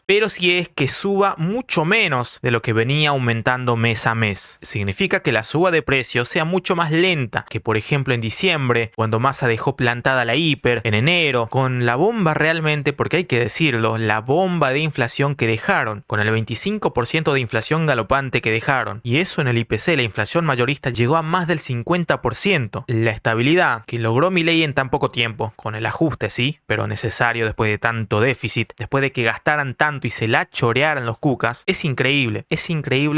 pero sí es que suba mucho menos de lo que venía aumentando mes a mes. Significa que la suba de precios sea mucho más lenta que, por ejemplo, en diciembre, cuando Massa dejó plantada la hiper, en enero, con la bomba realmente, porque hay que decirlo, la bomba de inflación que dejaron, con el 25% de inflación galopante que dejaron. Y eso en el IPC, la inflación mayorista llegó a más del 50%. La estabilidad que logró Milei en tan poco tiempo, con el ajuste sí, pero necesario después de tanto déficit, después de que gastaran tanto y se la chorearan los cucas, es increíble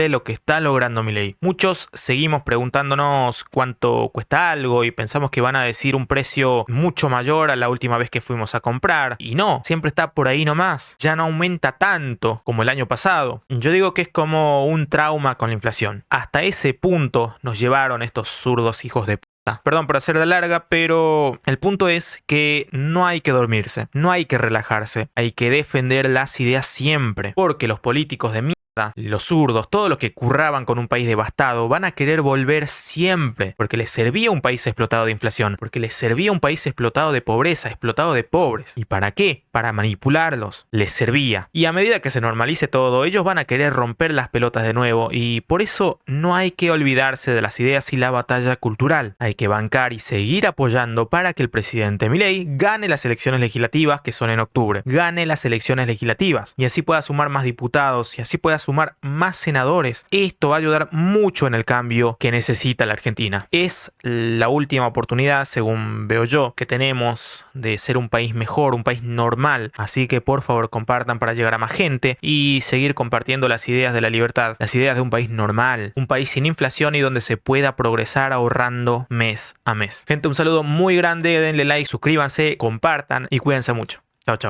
lo que está logrando Milei. Muchos seguimos preguntándonos cuánto cuesta algo y pensamos que van a decir un precio mucho mayor a la última vez que fuimos a comprar, y no, siempre está por ahí nomás, ya no aumenta tanto como el año pasado. Yo digo que es como un trauma con la inflación. Hasta ese punto nos llevaron estos zurdos hijos de puta. Perdón por hacerla larga, pero el punto es que no hay que dormirse, no hay que relajarse, hay que defender las ideas siempre, porque los políticos de mierda, los zurdos, todos los que curraban con un país devastado, van a querer volver siempre, porque les servía un país explotado de inflación, porque les servía un país explotado de pobreza, explotado de pobres. ¿Y para qué? Para manipularlos. Les servía. Y a medida que se normalice todo, ellos van a querer romper las pelotas de nuevo, y por eso no hay que olvidarse de las ideas y la batalla cultural. Hay que bancar y seguir apoyando para que el presidente Milei gane las elecciones legislativas, que son en octubre. Gane las elecciones legislativas y así pueda sumar más diputados y así pueda sumar más senadores. Esto va a ayudar mucho en el cambio que necesita la Argentina. Es la última oportunidad, según veo yo, que tenemos de ser un país mejor, un país normal. Así que por favor compartan para llegar a más gente y seguir compartiendo las ideas de la libertad, las ideas de un país normal, un país sin inflación y donde se pueda progresar ahorrando mes a mes. Gente, un saludo muy grande, denle like, suscríbanse, compartan y cuídense mucho. Chao, chao.